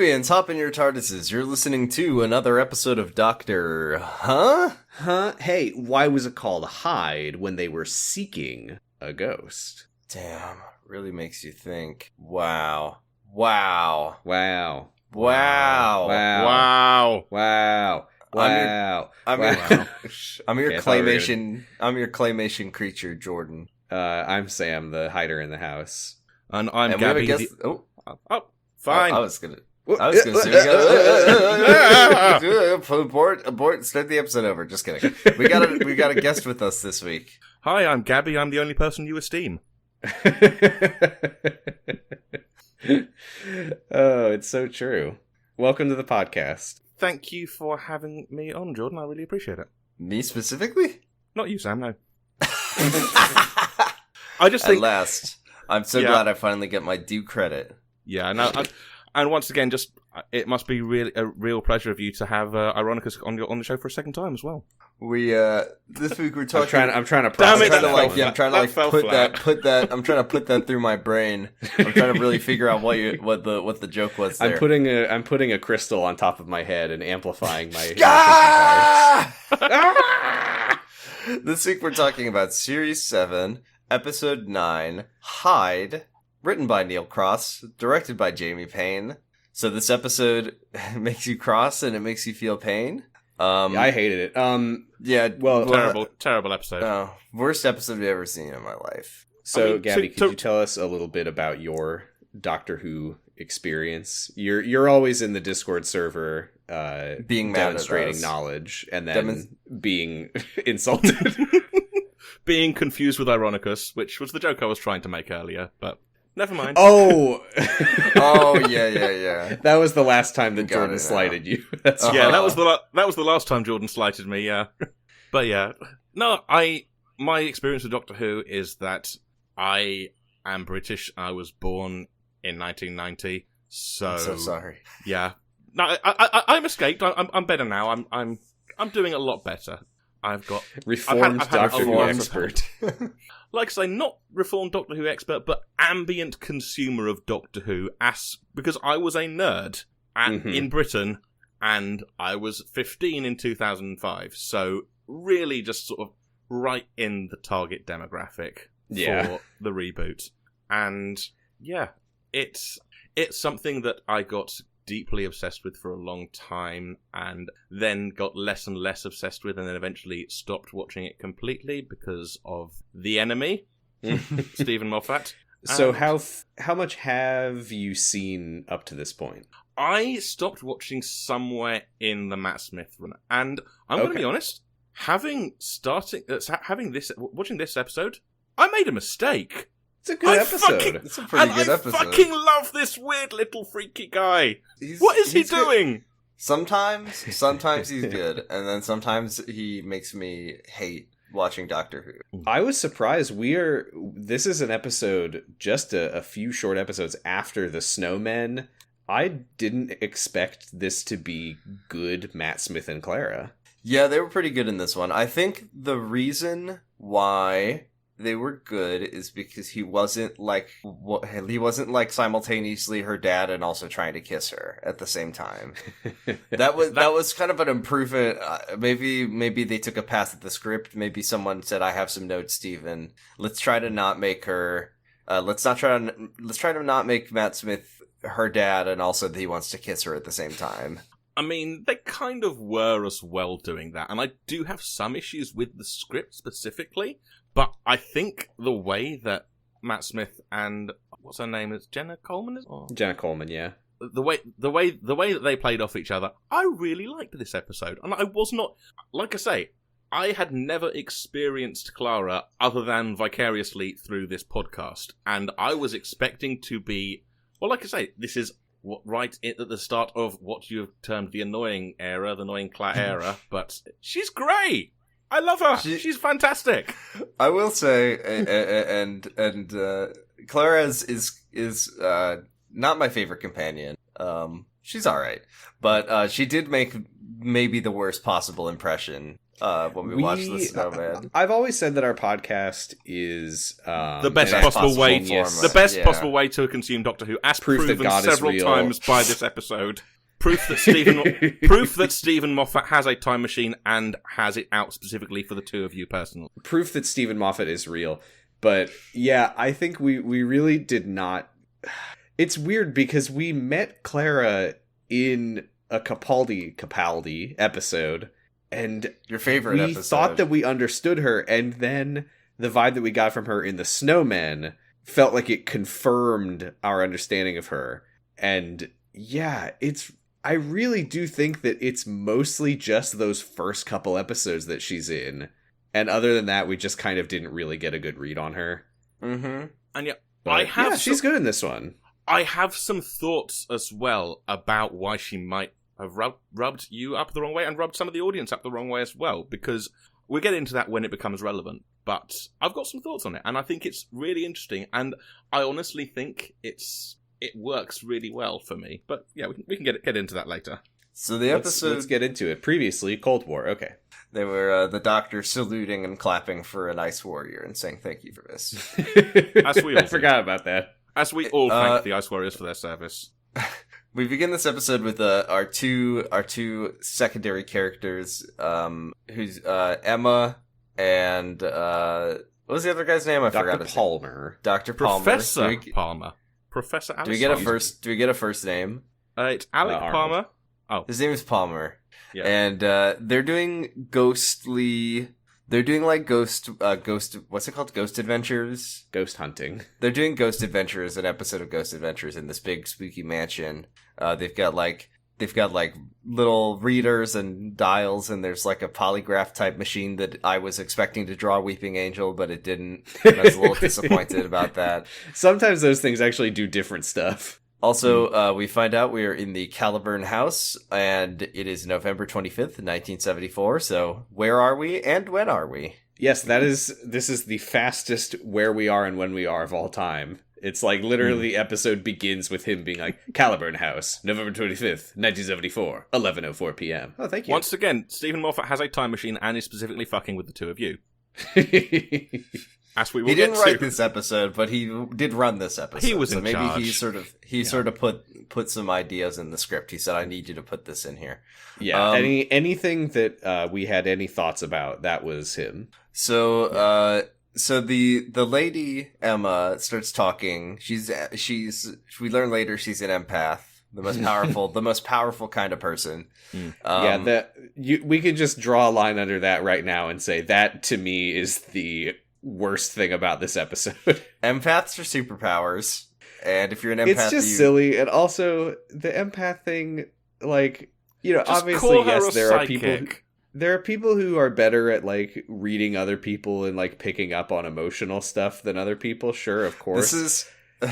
Deviants, hop in your TARDISes. You're listening to another episode of Doctor... Huh? Hey, why was it called Hide when they were seeking a ghost? Damn, really makes you think. Wow. Wow. Wow. Wow. Wow. Wow. Wow. Wow. I'm your Okay, claymation. I'm your claymation creature, Jordan. I'm Sam, the hider in the house. And I'm And Gabby. we have a guest. Fine. I was gonna say, abort, start the episode over. Just kidding. We got a guest with us this week. Hi, I'm Gabby. I'm the only person you esteem. Oh, it's so true. Welcome to the podcast. Thank you for having me on, Jordan. I really appreciate it. Me specifically? Not you, Sam, no. I just think... At last. I'm so glad I finally get my due credit. Yeah, no, and once again, just it must be really a real pleasure of you to have Ironicus on the show for a second time as well. We this week we're talking. I'm trying to Damn it, I'm trying to put that through my brain. I'm trying to really figure out what the joke was there. I'm putting a crystal on top of my head and amplifying my This week we're talking about Series 7, Episode 9, Hide, written by Neil Cross, directed by Jamie Payne. So this episode makes you cross and it makes you feel pain. I hated it. Yeah, Terrible episode. Worst episode I've ever seen in my life. So, Gabby, could you tell us a little bit about your Doctor Who experience? You're always in the Discord server, being mad demonstrating at us. knowledge, and then being insulted, being confused with Ironicus, which was the joke I was trying to make earlier, but never mind. Oh, yeah. That was the last time that Got Jordan it slighted you. Yeah, that was the last time Jordan slighted me. Yeah, but yeah, no, my experience with Doctor Who is that I am British. I was born in 1990, so I'm so sorry. Yeah, no, I'm escaped. I'm better now. I'm doing a lot better. I've got reformed I've had Doctor Who expert. Like I say, not reformed Doctor Who expert, but ambient consumer of Doctor Who, because I was a nerd in Britain, and I was 15 in 2005, so really just sort of right in the target demographic for the reboot. And yeah, it's something that I got deeply obsessed with for a long time, and then got less and less obsessed with, and then eventually stopped watching it completely because of The Enemy, Stephen Moffat. So how much have you seen up to this point? I stopped watching somewhere in the Matt Smith run, and I'm going to be honest, watching this episode, I made a mistake. It's a good episode. It's a pretty good episode. I fucking love this weird little freaky guy. What is he doing? Good. Sometimes he's good, and then sometimes he makes me hate watching Doctor Who. I was surprised. This is an episode, just a few short episodes after the Snowmen. I didn't expect this to be good Matt Smith and Clara. Yeah, they were pretty good in this one. I think the reason why they were good is because he wasn't simultaneously her dad and also trying to kiss her at the same time. that was kind of an improvement. Maybe they took a pass at the script. Maybe someone said, "I have some notes, Steven. Let's try to not make her. Let's try to not make Matt Smith her dad, and also that he wants to kiss her at the same time." I mean, they kind of were as well doing that, and I do have some issues with the script specifically, but I think the way that Matt Smith and what's her name is Jenna Coleman Jenna Coleman, yeah. The way that they played off each other, I really liked this episode, and I was not, like I say, I had never experienced Clara other than vicariously through this podcast, and I was expecting to be, well, like I say, this is right at the start of what you have termed the annoying era, the annoying Clara era, but she's great. I love her. She's fantastic. I will say, and Clara is not my favorite companion. She's all right, but she did make maybe the worst possible impression when we watched The Snowman. I've always said that our podcast is the best possible way, possible way to consume Doctor Who, as proven several times by this episode. Proof that Stephen Moffat has a time machine and has it out specifically for the two of you personally. Proof that Stephen Moffat is real. But yeah, I think we really did not. It's weird because we met Clara in a Capaldi episode, and your favorite episode. We thought that we understood her, and then the vibe that we got from her in The Snowman felt like it confirmed our understanding of her. And yeah, I really do think that it's mostly just those first couple episodes that she's in. And other than that, we just kind of didn't really get a good read on her. Mm-hmm. And yeah, but, she's good in this one. I have some thoughts as well about why she might have rubbed you up the wrong way and rubbed some of the audience up the wrong way as well, because we'll get into that when it becomes relevant. But I've got some thoughts on it, and I think it's really interesting, and I honestly think it works really well for me. But yeah, we can get into that later. So the episode... Let's get into it. Previously, Cold War. Okay. They were the Doctor saluting and clapping for a nice warrior and saying thank you for this. As we all I forgot about that. As we all thank the Ice Warriors for their service. We begin this episode with our two secondary characters, who's Emma and what was the other guy's name? I forgot. Dr. Palmer. Dr. Palmer. Professor Palmer. Professor Alice. Do we get a first name? It's Alec Palmer. Oh, his name is Palmer. Yeah. And they're doing ghostly. They're doing like ghost. What's it called? Ghost adventures. Ghost hunting. They're doing ghost adventures. An episode of Ghost Adventures in this big spooky mansion. They've got like little readers and dials, and there's like a polygraph type machine that I was expecting to draw Weeping Angel, but it didn't. I was a little disappointed about that. Sometimes those things actually do different stuff. Also, we find out we are in the Caliburn house, and it is November 25th, 1974. So, where are we, and when are we? Yes, this is the fastest where we are and when we are of all time. It's like literally the episode begins with him being like, Caliburn house, November 25th, 1974, 11:04 p.m. Oh, thank you. Once again, Stephen Moffat has a time machine and is specifically fucking with the two of you. As we will he didn't get write to. this episode, but he did run this episode. He was so in maybe charge. he sort of put some ideas in the script. He said, "I need you to put this in here." Yeah, anything that we had any thoughts about, that was him. So the lady Emma starts talking. We learn later she's an empath, the most powerful kind of person. We could just draw a line under that right now and say that to me is the worst thing about this episode. Empaths are superpowers, and if you're an empath, it's just silly. And also the empath thing, like, you know, just obviously yes, there are people who are better at like reading other people and like picking up on emotional stuff than other people. Sure, of course.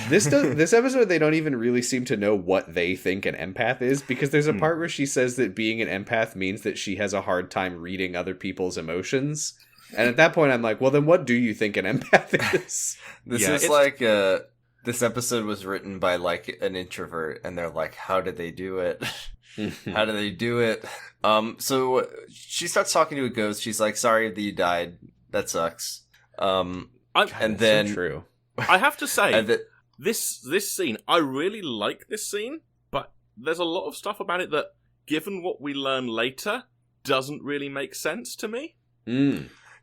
This episode, they don't even really seem to know what they think an empath is, because there's a part where she says that being an empath means that she has a hard time reading other people's emotions. And at that point, I'm like, well, then what do you think an empath is? This episode was written by like an introvert, and they're like, how did they do it? How do they do it? So she starts talking to a ghost. She's like, sorry that you died. That sucks. So true. I have to say, this scene, I really like this scene, but there's a lot of stuff about it that, given what we learn later, doesn't really make sense to me.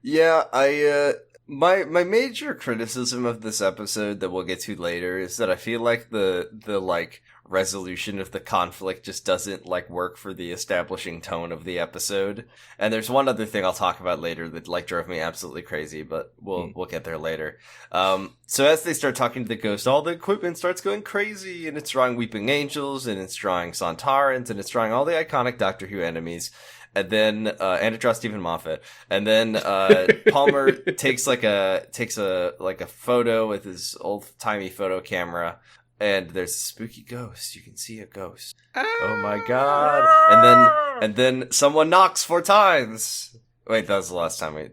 Yeah, my major criticism of this episode that we'll get to later is that I feel like the like resolution of the conflict just doesn't like work for the establishing tone of the episode. And there's one other thing I'll talk about later that like drove me absolutely crazy, but we'll get there later. So as they start talking to the ghost, all the equipment starts going crazy, and it's drawing Weeping Angels, and it's drawing Sontarans, and it's drawing all the iconic Doctor Who enemies. And then, and it draws Stephen Moffat. And then, Palmer takes a photo with his old timey photo camera, and there's a spooky ghost. You can see a ghost. Oh my god. And then someone knocks 4 times. Wait, that was the last time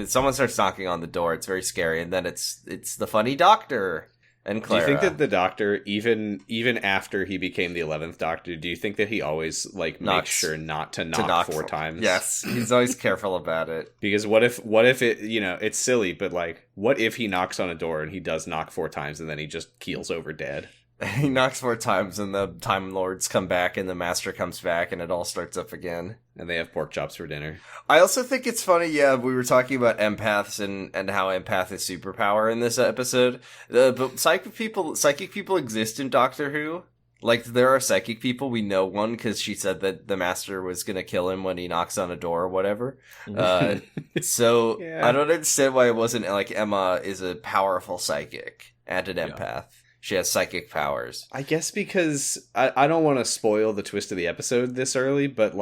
someone starts knocking on the door. It's very scary. And then it's the funny doctor. and Clara. Do you think that the Doctor, even after he became the 11th Doctor, do you think that he always makes sure not to knock four times? Yes, he's always careful about it. Because what if it, it's silly, but what if he knocks on a door and he does knock 4 times and then he just keels over dead? He knocks 4 times and the Time Lords come back and the Master comes back and it all starts up again. And they have pork chops for dinner. I also think it's funny, we were talking about empaths and how empath is superpower in this episode. But psychic people exist in Doctor Who. Like, there are psychic people. We know one because she said that the Master was going to kill him when he knocks on a door or whatever. So yeah. I don't understand why it wasn't like Emma is a powerful psychic and an empath. Yeah. She has psychic powers. I guess because I don't want to spoil the twist of the episode this early, but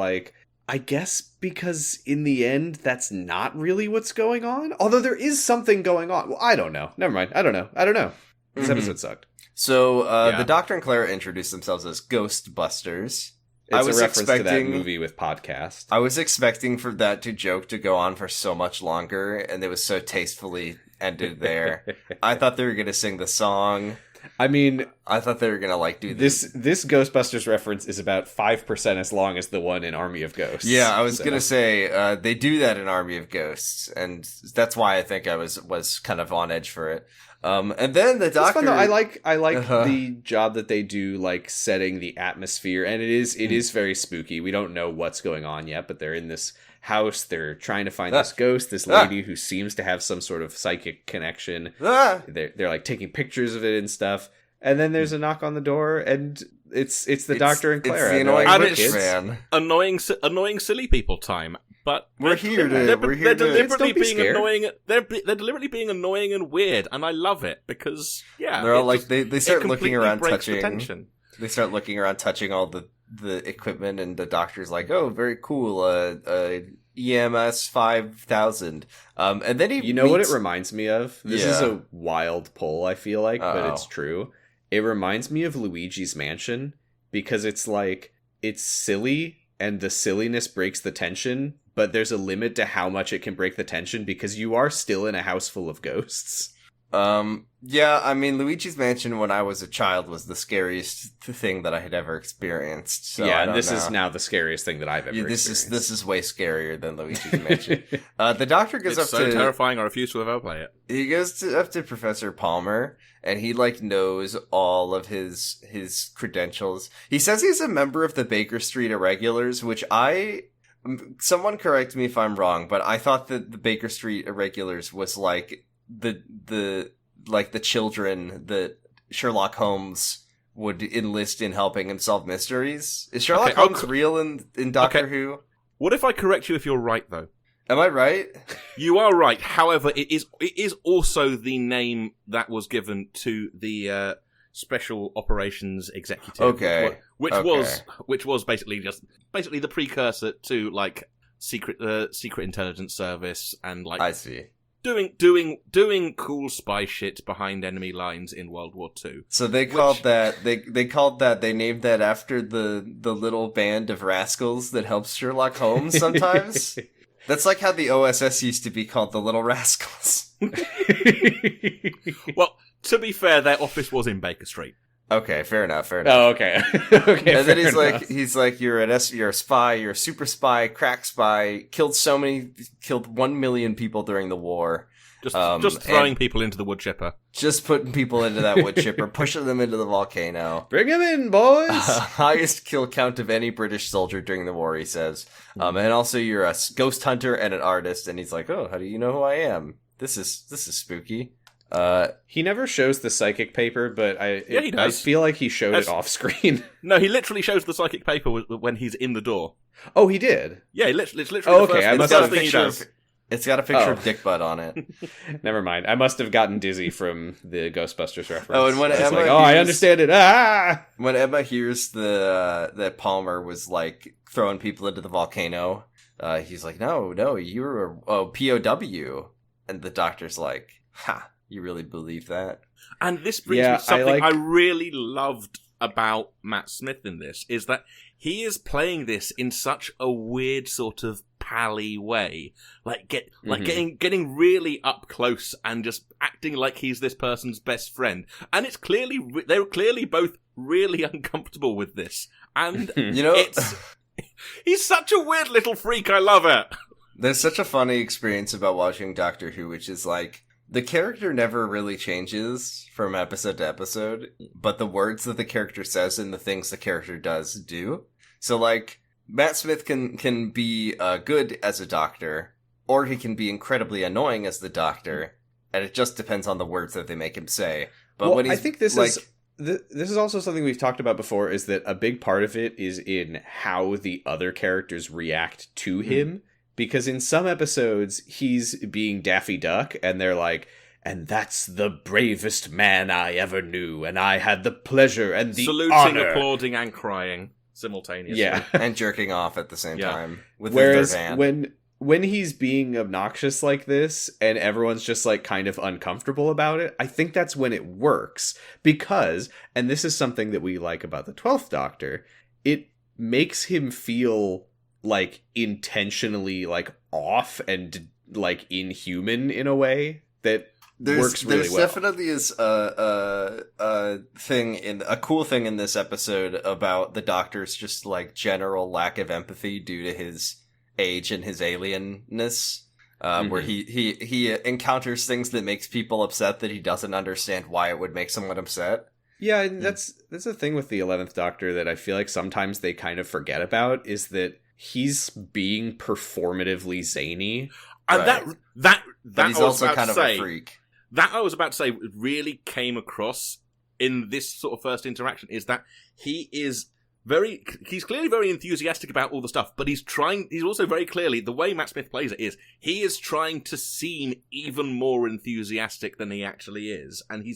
I guess because in the end, that's not really what's going on. Although there is something going on. Well, I don't know. Never mind. I don't know. This episode sucked. So the Doctor and Clara introduced themselves as Ghostbusters. It's a reference to that movie with podcast. I was expecting for that joke to go on for so much longer, and it was so tastefully ended there. I thought they were going to sing the song. I mean, I thought they were gonna do this. This Ghostbusters reference is about 5% as long as the one in Army of Ghosts. Yeah, I was gonna say they do that in Army of Ghosts, and that's why I think I was kind of on edge for it. And then the Doctor. Fun, though. I like the job that they do, setting the atmosphere, and it is very spooky. We don't know what's going on yet, but they're in this house. They're trying to find this ghost, this lady who seems to have some sort of psychic connection. They're taking pictures of it and stuff. And then there's a knock on the door, and it's the Doctor and Clara. It's the annoying silly people time. But they're deliberately being annoying. They're deliberately being annoying and weird, and I love it because they're all they start looking around touching. They start looking around touching all the equipment, and the Doctor's like, "Oh, very cool, EMS 5000." And then he what it reminds me of? This is a wild pull, I feel like, but it's true. It reminds me of Luigi's Mansion because it's silly and the silliness breaks the tension, but there's a limit to how much it can break the tension because you are still in a house full of ghosts. Yeah, I mean, Luigi's Mansion when I was a child was the scariest thing that I had ever experienced. So yeah, and this is now the scariest thing that I've ever experienced. This is way scarier than Luigi's Mansion. The Doctor goes it's so terrifying, I refuse to ever play it. He goes up to Professor Palmer, and he knows all of his credentials. He says he's a member of the Baker Street Irregulars, which someone correct me if I'm wrong, but I thought that the Baker Street Irregulars was the children that Sherlock Holmes would enlist in helping him solve mysteries. Is Sherlock Holmes real in Doctor Who? What if I correct you if you're right, though? Am I right? You are right. However, it is also the name that was given to the Special Operations Executive. Okay. Which was basically the precursor to Secret Intelligence Service and I see. Doing cool spy shit behind enemy lines in World War II. So they called they named that after the little band of rascals that helps Sherlock Holmes sometimes. That's like how the OSS used to be called the Little Rascals. Well, to be fair, their office was in Baker Street. Okay, fair enough. Oh, okay. Okay. And then he's like, you're a spy, you're a super spy, crack spy, killed 1 million people during the war. Just throwing people into the wood chipper. Just putting people into that wood chipper, pushing them into the volcano. Bring them in, boys! Highest kill count of any British soldier during the war, he says. And also you're a ghost hunter and an artist, and he's like, oh, how do you know who I am? This is spooky. He never shows the psychic paper, but he does. I feel like he showed it off screen. No, he literally shows the psychic paper when he's in the door. Oh, he did? Yeah, it's literally the first I must have a picture. It's got a picture of Dick Butt on it. Never mind. I must have gotten dizzy from the Ghostbusters reference. Oh, and when Emma I understand it. When Emma hears that Palmer was throwing people into the volcano, he's like, no, you're a POW. And the Doctor's like, ha, you really believe that? And this brings me something I really loved about Matt Smith in this, is that he is playing this in such a weird sort of pally way, getting really up close and just acting like he's this person's best friend, and it's clearly they're clearly both really uncomfortable with this, and he's such a weird little freak. I love it. There's such a funny experience about watching Doctor Who, which is like, the character never really changes from episode to episode, but the words that the character says and the things the character does do. So, like, Matt Smith can be good as a doctor, or he can be incredibly annoying as the Doctor, and it just depends on the words that they make him say. But when he's, I think this is also something we've talked about before, is that a big part of it is in how the other characters react to him. Because in some episodes, he's being Daffy Duck, and they're like, and that's the bravest man I ever knew, and I had the pleasure and the saluting, honor. applauding, and crying simultaneously. Yeah. and jerking off at the same time. With Whereas his hand. when he's being obnoxious like this, and everyone's just like kind of uncomfortable about it, I think that's when it works. Because, and this is something that we like about the 12th Doctor, it makes him feel like intentionally like off and like inhuman in a way that works really well. There's definitely is a cool thing in this episode about the Doctor's just like general lack of empathy due to his age and his alienness, where he encounters things that makes people upset that he doesn't understand why it would make someone upset. Yeah, and that's the thing with the 11th Doctor that I feel like sometimes they kind of forget about, is that he's being performatively zany. And right. that but he's also kind of a freak. That I was about to say really came across in this sort of first interaction, is that he's clearly very enthusiastic about all the stuff, but he's also very clearly, the way Matt Smith plays it is, he is trying to seem even more enthusiastic than he actually is, and he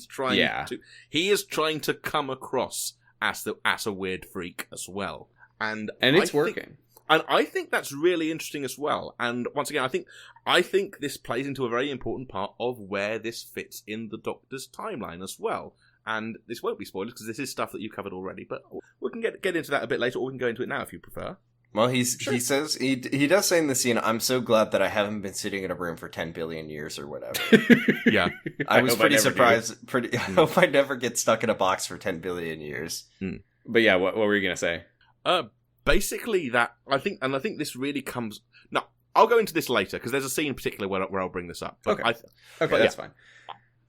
is trying to come across as a weird freak as well. And it's working. And I think that's really interesting as well. And once again, I think this plays into a very important part of where this fits in the Doctor's timeline as well. And this won't be spoilers because this is stuff that you've covered already, but we can get into that a bit later, or we can go into it now if you prefer. Well, he says he does say in the scene, "I'm so glad that I haven't been sitting in a room for 10 billion years or whatever." Yeah, I was pretty surprised. I hope I never get stuck in a box for 10 billion years. But yeah, what were you gonna say? Basically, that I think this really comes. No, I'll go into this later because there's a scene in particular where I'll bring this up. But Okay, that's fine.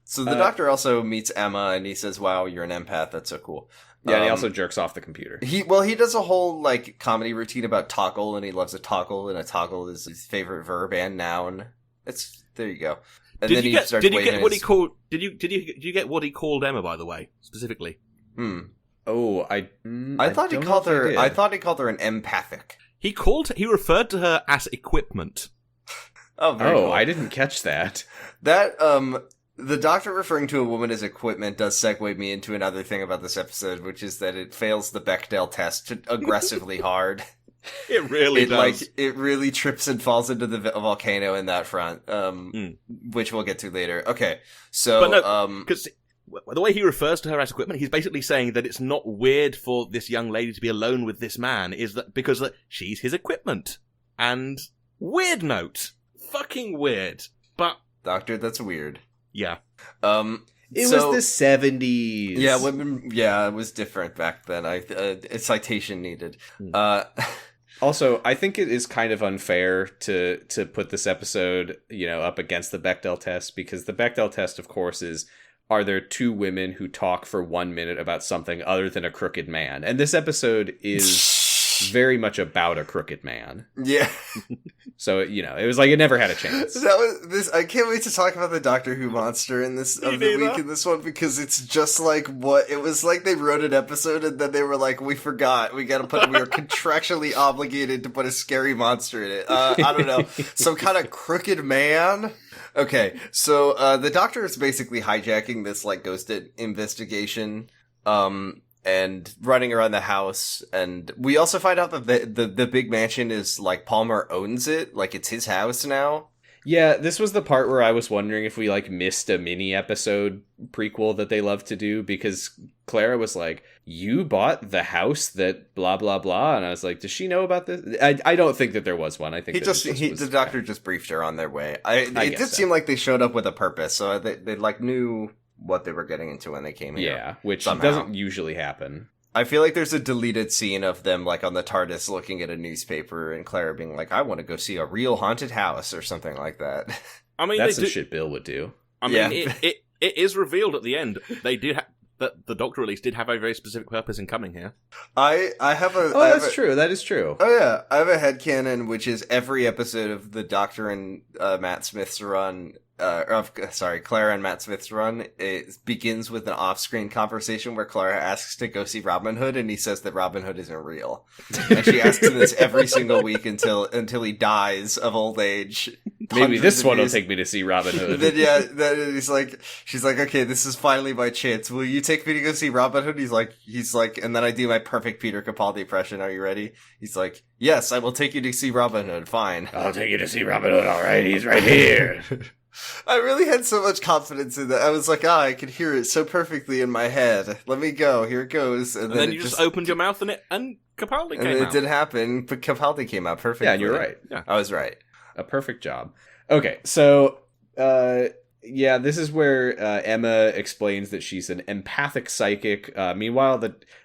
So the Doctor also meets Emma, and he says, "Wow, you're an empath. That's so cool." Yeah, and he also jerks off the computer. He does a whole like comedy routine about toggle, and he loves a toggle, and a toggle is his favorite verb and noun. There you go. And did you get what he called Emma, by the way, specifically? Oh, I thought he called her. I thought he called her an empathic. He referred to her as equipment. Cool. I didn't catch that. That the Doctor referring to a woman as equipment does segue me into another thing about this episode, which is that it fails the Bechdel test aggressively hard. It really does. It really trips and falls into the volcano in that front, which we'll get to later. Okay, so because the way he refers to her as equipment, he's basically saying that it's not weird for this young lady to be alone with this man, because she's his equipment. And weird note, fucking weird, but Doctor, that's weird. Yeah. It was the 70s. Yeah, women. Yeah, it was different back then. A citation needed. Also, I think it is kind of unfair to put this episode, up against the Bechdel test, because the Bechdel test, of course, is, are there two women who talk for 1 minute about something other than a crooked man? And this episode is very much about a crooked man. Yeah. So, it was like it never had a chance. I can't wait to talk about the Doctor Who monster in this of the week in this one, because it's just like what it was like. They wrote an episode and then they were like, we forgot. We are contractually obligated to put a scary monster in it. I don't know. Some kind of crooked man. Okay. So, the Doctor is basically hijacking this like ghost investigation. And running around the house, and we also find out that the big mansion is, like, Palmer owns it, like, it's his house now. Yeah, this was the part where I was wondering if we, like, missed a mini-episode prequel that they love to do, because Clara was like, you bought the house that blah, blah, blah, and I was like, does she know about this? I don't think that there was one. I think the doctor just briefed her on their way. It did seem like they showed up with a purpose, so they like, knew what they were getting into when they came here. Yeah, which somehow doesn't usually happen. I feel like there's a deleted scene of them, like, on the TARDIS looking at a newspaper and Clara being like, I want to go see a real haunted house or something like that. I mean, that's some shit Bill would do. I mean, it is revealed at the end they did that the Doctor at least did have a very specific purpose in coming here. I have a... that's true. That is true. Oh, yeah. I have a headcanon, which is every episode of the Doctor and Matt Smith's run... Clara and Matt Smith's run, it begins with an off-screen conversation where Clara asks to go see Robin Hood, and he says that Robin Hood isn't real. And she asks him this every single week until he dies of old age. Maybe this one will take me to see Robin Hood. Then she's like, okay, this is finally my chance. Will you take me to go see Robin Hood? He's like, and then I do my perfect Peter Capaldi impression. Are you ready? He's like, yes, I will take you to see Robin Hood. Fine. I'll take you to see Robin Hood. All right, he's right here. I really had so much confidence in that. I was like, I could hear it so perfectly in my head. Let me go. Here it goes. And then you just opened your mouth and Capaldi came out. And it did happen, but Capaldi came out perfectly. Yeah, and you're right. Yeah. I was right. A perfect job. Okay, so, this is where Emma explains that she's an empathic psychic. Meanwhile,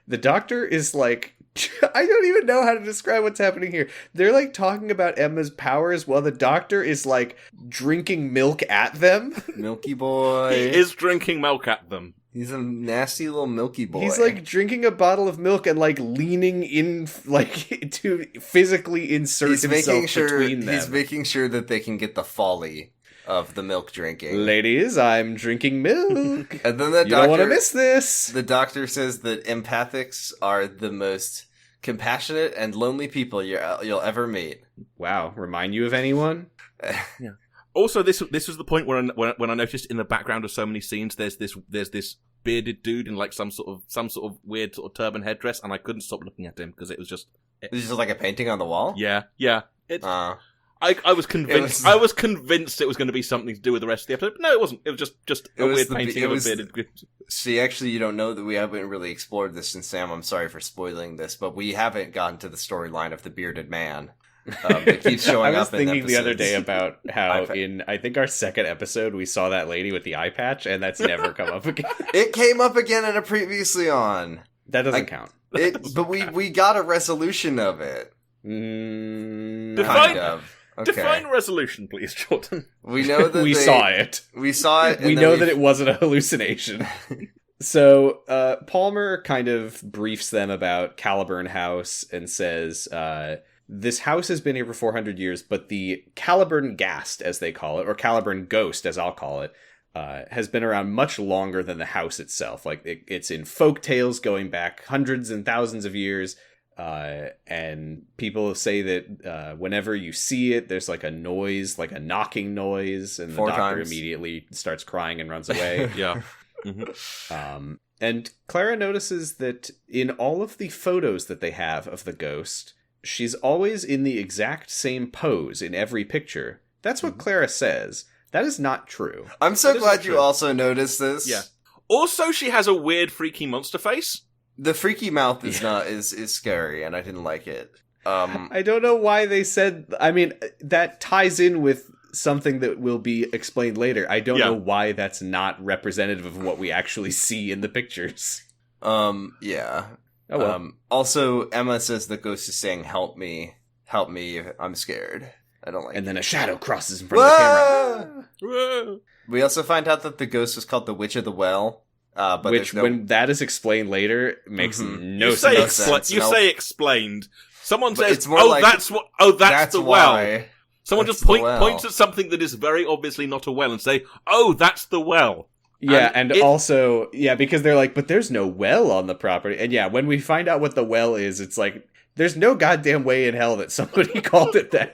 the Doctor is like... I don't even know how to describe what's happening here. They're, like, talking about Emma's powers while the Doctor is, like, drinking milk at them. Milky boy. He is drinking milk at them. He's a nasty little milky boy. He's, like, drinking a bottle of milk and, like, leaning in, like, to physically insert himself between them. He's making sure that they can get the folly of the milk drinking. Ladies, I'm drinking milk. And then the you don't want to miss this. The Doctor says that empathics are the most compassionate and lonely people you'll ever meet. Wow, remind you of anyone? Yeah. Also, this was the point when I noticed in the background of so many scenes, there's this bearded dude in like some sort of weird sort of turban headdress, and I couldn't stop looking at him because it was just like a painting on the wall. Yeah. I was convinced. I was convinced it was going to be something to do with the rest of the episode, but no, it wasn't. It was just a weird painting of a bearded dude. See, actually, you don't know that we haven't really explored this, and Sam, I'm sorry for spoiling this, but we haven't gotten to the storyline of the bearded man. It keeps showing up. I was thinking the other day about how in I think our second episode we saw that lady with the eye patch, and that's never come up again. It came up again in a previously on. That doesn't count. But we got a resolution of it. Kind of. Okay. Define resolution, please, Jordan. We know that we saw it. We saw it. We know that it wasn't a hallucination. So Palmer kind of briefs them about Caliburn House and says, this house has been here for 400 years, but the Caliburn Ghast, as they call it, or Caliburn Ghost, as I'll call it, has been around much longer than the house itself. Like, it's in folk tales going back hundreds and thousands of years. And people say that whenever you see it, there's like a noise, like a knocking noise, and the Doctor immediately starts crying and runs away. Yeah. Mm-hmm. And Clara notices that in all of the photos that they have of the ghost, she's always in the exact same pose in every picture. That's what Clara says. That is not true. I'm so glad you also noticed this. Yeah. Also, she has a weird, freaky monster face. The freaky mouth is scary, and I didn't like it. I don't know why they said... I mean, that ties in with something that will be explained later. I don't know why that's not representative of what we actually see in the pictures. Yeah. Oh, well. Also, Emma says the ghost is saying, help me, I'm scared. I don't like it. And then a shadow crosses in front of the camera. Whoa! We also find out that the ghost was called the Witch of the Well. But when that is explained later, makes no sense. You say explained. Someone says, it's more like, that's the well. Why. Someone just points at something that is very obviously not a well and say, oh, that's the well. Yeah, and also, because they're like, but there's no well on the property. And when we find out what the well is, it's like, there's no goddamn way in hell that somebody called it that.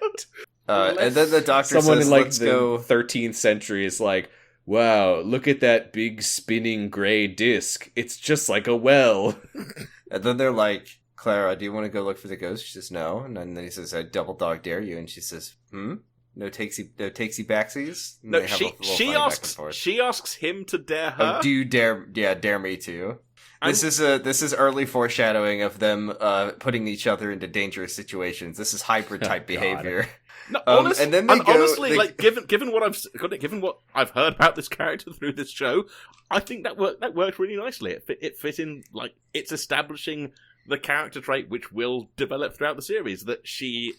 And then the Doctor someone says, in like let's the go. 13th century is like, wow, look at that big spinning gray disc. It's just like a well. And then they're like, Clara, do you want to go look for the ghost? She says, no. And then he says, I double dog dare you. And she says, No takesy backsies? No, They have a little she fight back and asks forth. she asks him to dare her. Oh, do you dare me to? And- This is early foreshadowing of them putting each other into dangerous situations. This is hybrid type behavior. No, and then they go, honestly, they- like given what I've heard about this character through this show, I think that worked really nicely. It fit in, like, it's establishing the character trait which will develop throughout the series, that she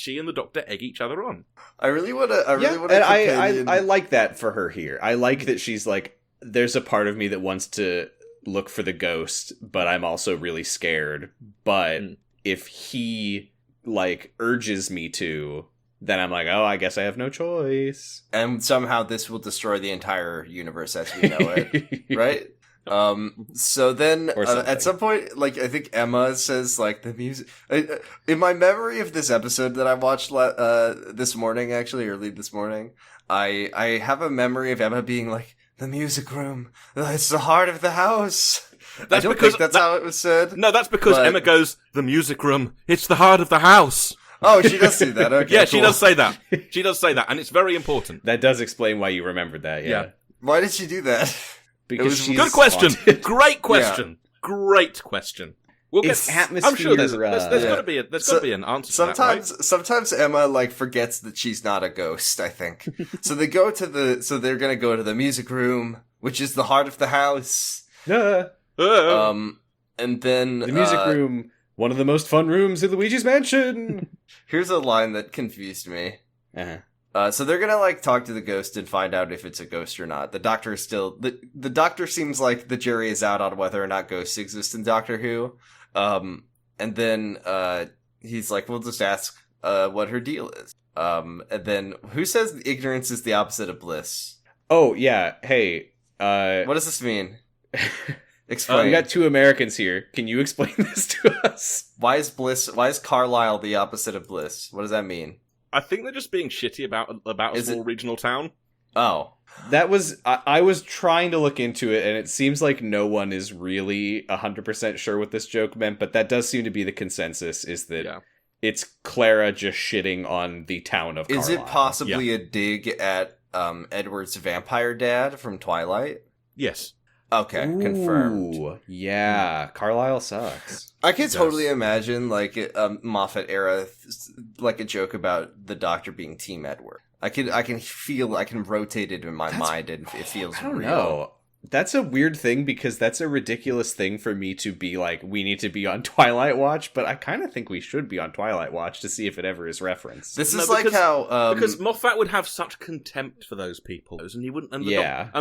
and the Doctor egg each other on. I really want to. And I like that for her here. I like that she's like, there's a part of me that wants to look for the ghost, but I'm also really scared. But if he like urges me to, then I'm like, oh, I guess I have no choice. And somehow this will destroy the entire universe as we know it, right? So then at some point, like, I think Emma says, like, the music, in my memory of this episode that I watched this morning, actually, early this morning, I have a memory of Emma being like, the music room, it's the heart of the house. I don't think that's how it was said. No, that's because Emma goes, the music room, it's the heart of the house. Oh, she does say that. Okay, yeah, cool. She does say that. She does say that, and it's very important. That does explain why you remembered that, yeah. Why did she do that? Because she's good question. haunted. Great question. Yeah. Great question. We'll get. It's atmosphere. I'm sure there's got to be an answer. Sometimes, to that, right? sometimes Emma like forgets that she's not a ghost. I think so. They're gonna go to the music room, which is the heart of the house. Yeah. And then the music room, one of the most fun rooms in Luigi's Mansion. Here's a line that confused me. Uh-huh. So they're gonna like talk to the ghost and find out if it's a ghost or not. The Doctor is still the Doctor seems like the jury is out on whether or not ghosts exist in Doctor Who. And then he's like, we'll just ask what her deal is. And then who says ignorance is the opposite of bliss? Oh yeah, hey. What does this mean? Explain. We got two Americans here. Can you explain this to us? Why is Carlisle the opposite of bliss? What does that mean? I think they're just being shitty about a small regional town. Oh. That was... I was trying to look into it, and it seems like no one is really 100% sure what this joke meant, but that does seem to be the consensus, is that it's Clara just shitting on the town of Carlisle. Is it possibly a dig at Edward's vampire dad from Twilight? Yes. Okay, confirmed. Yeah, Carlisle sucks. I can totally imagine, like, Moffat era, like, a joke about the Doctor being Team Edward. I can rotate it in my mind, and it feels real. I don't know. That's a weird thing, because that's a ridiculous thing for me to be like, we need to be on Twilight Watch, but I kind of think we should be on Twilight Watch to see if it ever is referenced. This is like how... because Moffat would have such contempt for those people, and he wouldn't... And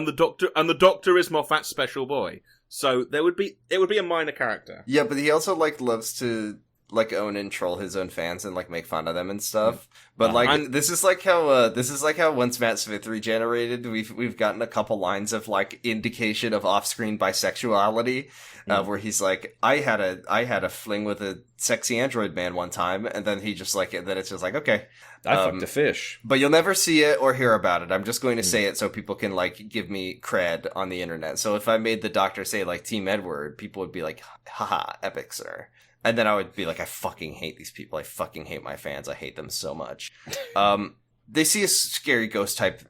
the Doctor is Moffat's special boy. So it would be a minor character. Yeah, but he also, like, loves to... like own and troll his own fans and like make fun of them and stuff. But like this is like how once Matt Smith regenerated, we've gotten a couple lines of like indication of off-screen bisexuality, where he's like, I had a fling with a sexy android man one time, and then he just like, and then it's just like, okay, I fucked a fish. But you'll never see it or hear about it. I'm just going to say it so people can like give me cred on the internet. So if I made the Doctor say like Team Edward, people would be like, haha, epic, sir. And then I would be like, I fucking hate these people. I fucking hate my fans. I hate them so much. They see a scary ghost type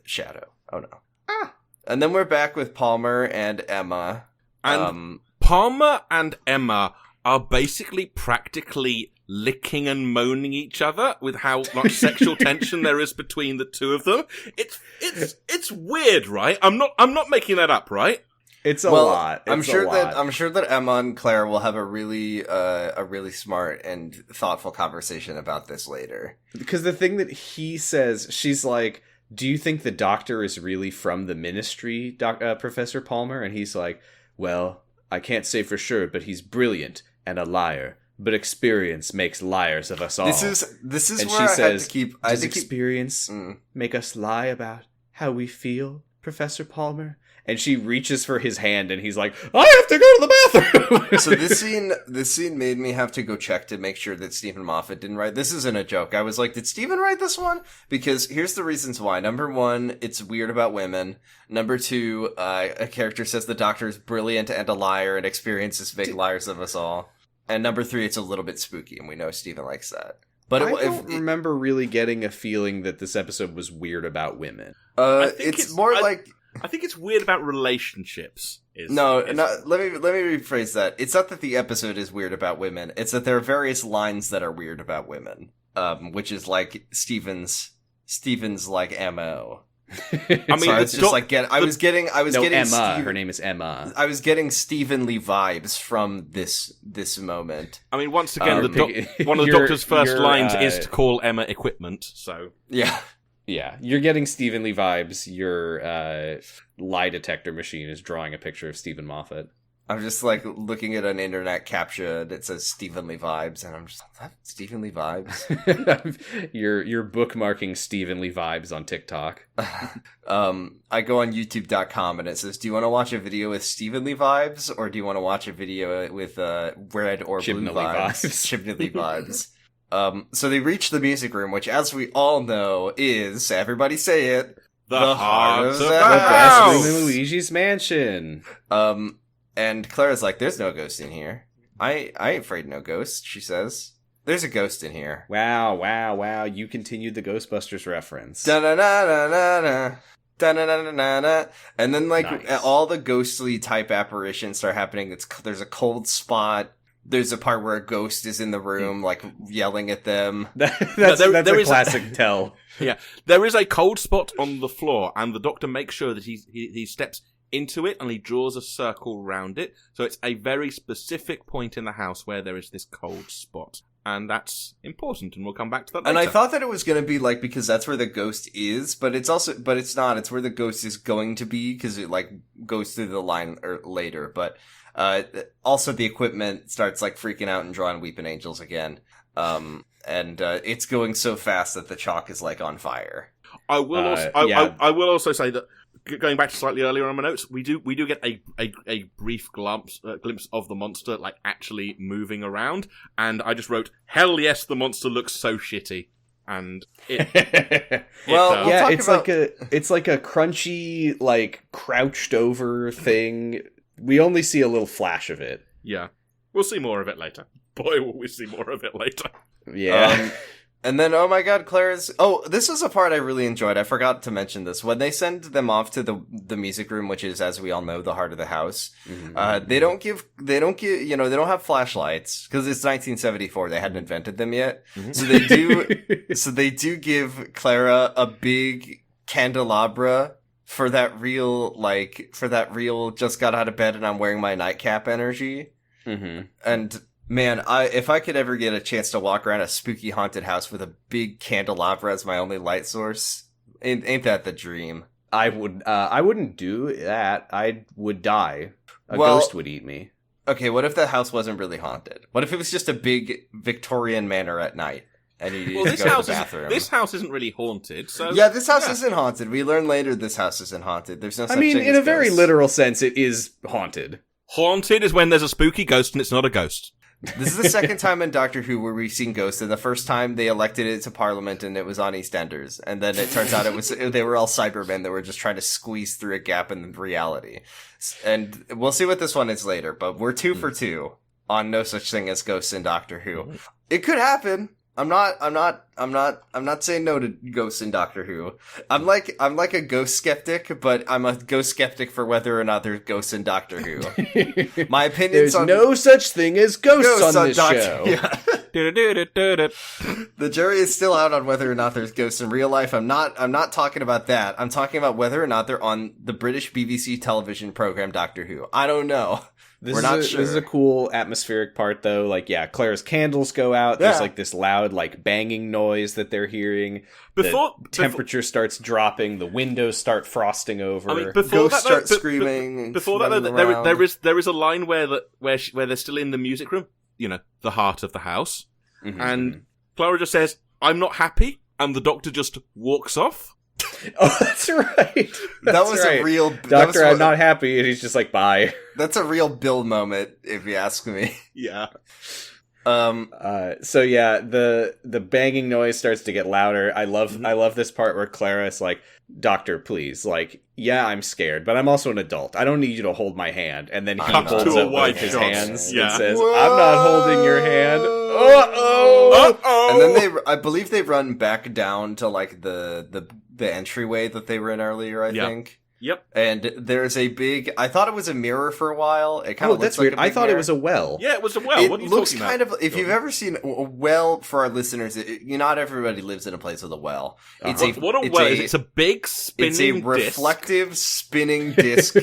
shadow. Oh no. And then we're back with Palmer and Emma. And Palmer and Emma are basically practically licking and moaning each other with how much sexual tension there is between the two of them. It's weird, right? I'm not making that up, right? It's a lot. I'm sure that Emma and Claire will have a really smart and thoughtful conversation about this later. Because the thing that he says, she's like, "Do you think the Doctor is really from the Ministry, Professor Palmer?" And he's like, "Well, I can't say for sure, but he's brilliant and a liar. But experience makes liars of us all." This is and where I had to keep. Does experience make us lie about how we feel, Professor Palmer? And she reaches for his hand, and he's like, I have to go to the bathroom! So this scene made me have to go check to make sure that Stephen Moffat didn't write. This isn't a joke. I was like, did Stephen write this one? Because here's the reasons why. Number one, it's weird about women. Number two, a character says the Doctor is brilliant and a liar, and experiences make liars of us all. And number three, it's a little bit spooky, and we know Stephen likes that. But I don't remember really getting a feeling that this episode was weird about women. It's more like... I think it's weird about relationships. No, let me rephrase that. It's not that the episode is weird about women. It's that there are various lines that are weird about women. Which is like Steven's like MO. I mean, so it's just like I was getting Emma. Her name is Emma. I was getting Stevenly vibes from this moment. I mean, once again, one of the Doctor's first lines is to call Emma equipment. So yeah, you're getting Stevenly vibes. Your lie detector machine is drawing a picture of Stephen Moffat. I'm just like looking at an internet caption that says Stevenly vibes, and I'm just like, what? Stevenly vibes? You're bookmarking Stevenly vibes on TikTok. I go on YouTube.com and it says, "Do you want to watch a video with Stevenly vibes, or do you want to watch a video with red or blue vibes?" Chibnally vibes. So they reach the music room, which, as we all know, is, everybody say it, the heart of the best room in Luigi's mansion. And Clara's like, "There's no ghost in here. I ain't afraid of no ghost," she says. "There's a ghost in here." Wow. You continued the Ghostbusters reference. Da-na-na-na-na-na. Da-na-na-na-na-na. And then, like, nice. All the ghostly type apparitions start happening. There's a cold spot. There's a part where a ghost is in the room, like, yelling at them. That's a classic tell. Yeah. There is a cold spot on the floor, and the Doctor makes sure that he steps into it and he draws a circle around it. So it's a very specific point in the house where there is this cold spot. And that's important, and we'll come back to that later. And I thought that it was going to be, like, because that's where the ghost is, but it's not. It's where the ghost is going to be, because it, like, goes through the line later. But also the equipment starts, like, freaking out and drawing weeping angels again. And it's going so fast that the chalk is, like, on fire. I will also say that, going back to slightly earlier on my notes, we do get a brief glimpse of the monster, like, actually moving around, and I just wrote, "Hell yes, the monster looks so shitty." And it's like a crunchy, like, crouched over thing. We only see a little flash of it. Yeah, we'll see more of it later. Boy, will we see more of it later. Yeah. And then, oh my god, this is a part I really enjoyed. I forgot to mention this. When they send them off to the music room, which is, as we all know, the heart of the house, they don't have flashlights, because it's 1974. They hadn't invented them yet. Mm-hmm. So they do give Clara a big candelabra for that real, just got out of bed and I'm wearing my nightcap energy. Mm-hmm. And man, if I could ever get a chance to walk around a spooky haunted house with a big candelabra as my only light source, ain't that the dream? I wouldn't do that. I would die. A ghost would eat me. Okay, what if the house wasn't really haunted? What if it was just a big Victorian manor at night? And you need to go to the bathroom. This house isn't really haunted, so... Yeah, this house isn't haunted. We learn later this house isn't haunted. There's no such thing as in a very literal sense, it is haunted. Haunted is when there's a spooky ghost and it's not a ghost. This is the second time in Doctor Who where we've seen ghosts, and the first time they elected it to Parliament and it was on EastEnders, and then it turns out they were all Cybermen that were just trying to squeeze through a gap in reality. And we'll see what this one is later, but we're 2 for 2 on no such thing as ghosts in Doctor Who. It could happen. I'm not saying no to ghosts in Doctor Who. I'm like a ghost skeptic, but I'm a ghost skeptic for whether or not there's ghosts in Doctor Who. My opinions There's no such thing as ghosts on this show. Yeah. The jury is still out on whether or not there's ghosts in real life. I'm not talking about that. I'm talking about whether or not they're on the British BBC television program Doctor Who. I don't know. We're not sure. This is a cool atmospheric part, though. Like, yeah, Clara's candles go out. There's like this loud, like, banging noise that they're hearing. The temperature starts dropping. The windows start frosting over. I mean, ghosts start screaming. Before that, there is a line where they're still in the music room. You know, the heart of the house, and Clara just says, "I'm not happy," and the Doctor just walks off. Oh, that's right. That was a real... Doctor, I'm not happy, and he's just like, bye. That's a real Bill moment, if you ask me. Yeah. So yeah, the banging noise starts to get louder. I love this part where Clara is like, "Doctor, please, like, yeah, I'm scared, but I'm also an adult. I don't need you to hold my hand." And then he Cups holds to a up wide both his shot. hands Yeah. and says, Whoa. "I'm not holding your hand." Uh-oh! And then I believe they run back down to like the entryway that they were in earlier, I think. Yep. And there's a big, I thought it was a mirror for a while. It kind Oh, of that's looks like weird. a I big thought mirror. it was a well. Yeah, it was a well. It What are you looks talking kind about? of, if you've ever seen a well, for our listeners, not everybody lives in a place with a well. It's What a well is. It's a big spinning It's a reflective spinning disc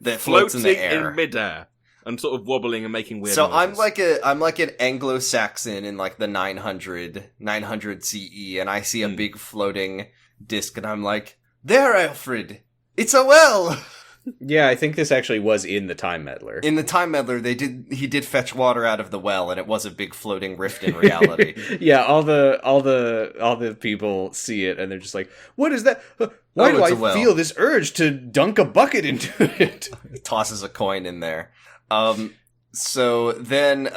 that floats in floating the air. in midair and sort of wobbling and making weird So noises. I'm like an Anglo-Saxon in like the 900 CE, and I see a big floating disc, and I'm like, "There, Alfred, it's a well." Yeah, I think this actually was in the Time Meddler. In the Time Meddler, he did fetch water out of the well, and it was a big floating rift in reality. Yeah, all the people see it, and they're just like, "What is that? Why do it's I a well." feel this urge to dunk a bucket into it?" Tosses a coin in there. So then,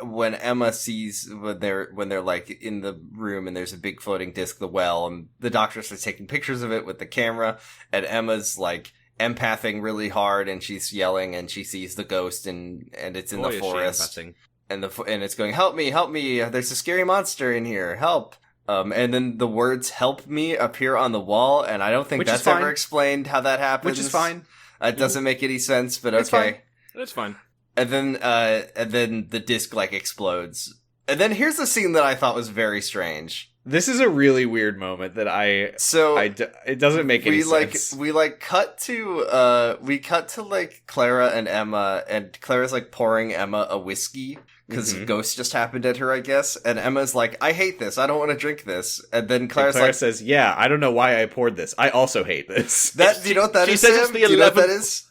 when Emma sees when they're like in the room and there's a big floating disc, the well, and the doctor starts taking pictures of it with the camera, and Emma's like empathing really hard, and she's yelling, and she sees the ghost, and it's in the forest, and it's going, "Help me, help me! There's a scary monster in here! Help!" And then the words "help me" appear on the wall, and I don't think that's ever explained how that happens. Which is fine. It doesn't make any sense, but It's okay. fine. That's fine. And then the disc like explodes. And then here's the scene that I thought was very strange. This is a really weird moment that it doesn't make any sense. We cut to like Clara and Emma, and Clara's like pouring Emma a whiskey because ghost just happened at her, I guess. And Emma's like, "I hate this. I don't want to drink this." And then Clara says, "Yeah, I don't know why I poured this. I also hate this." "Do you know what that is? She says Sam? it's the Do you know what that 11th is?"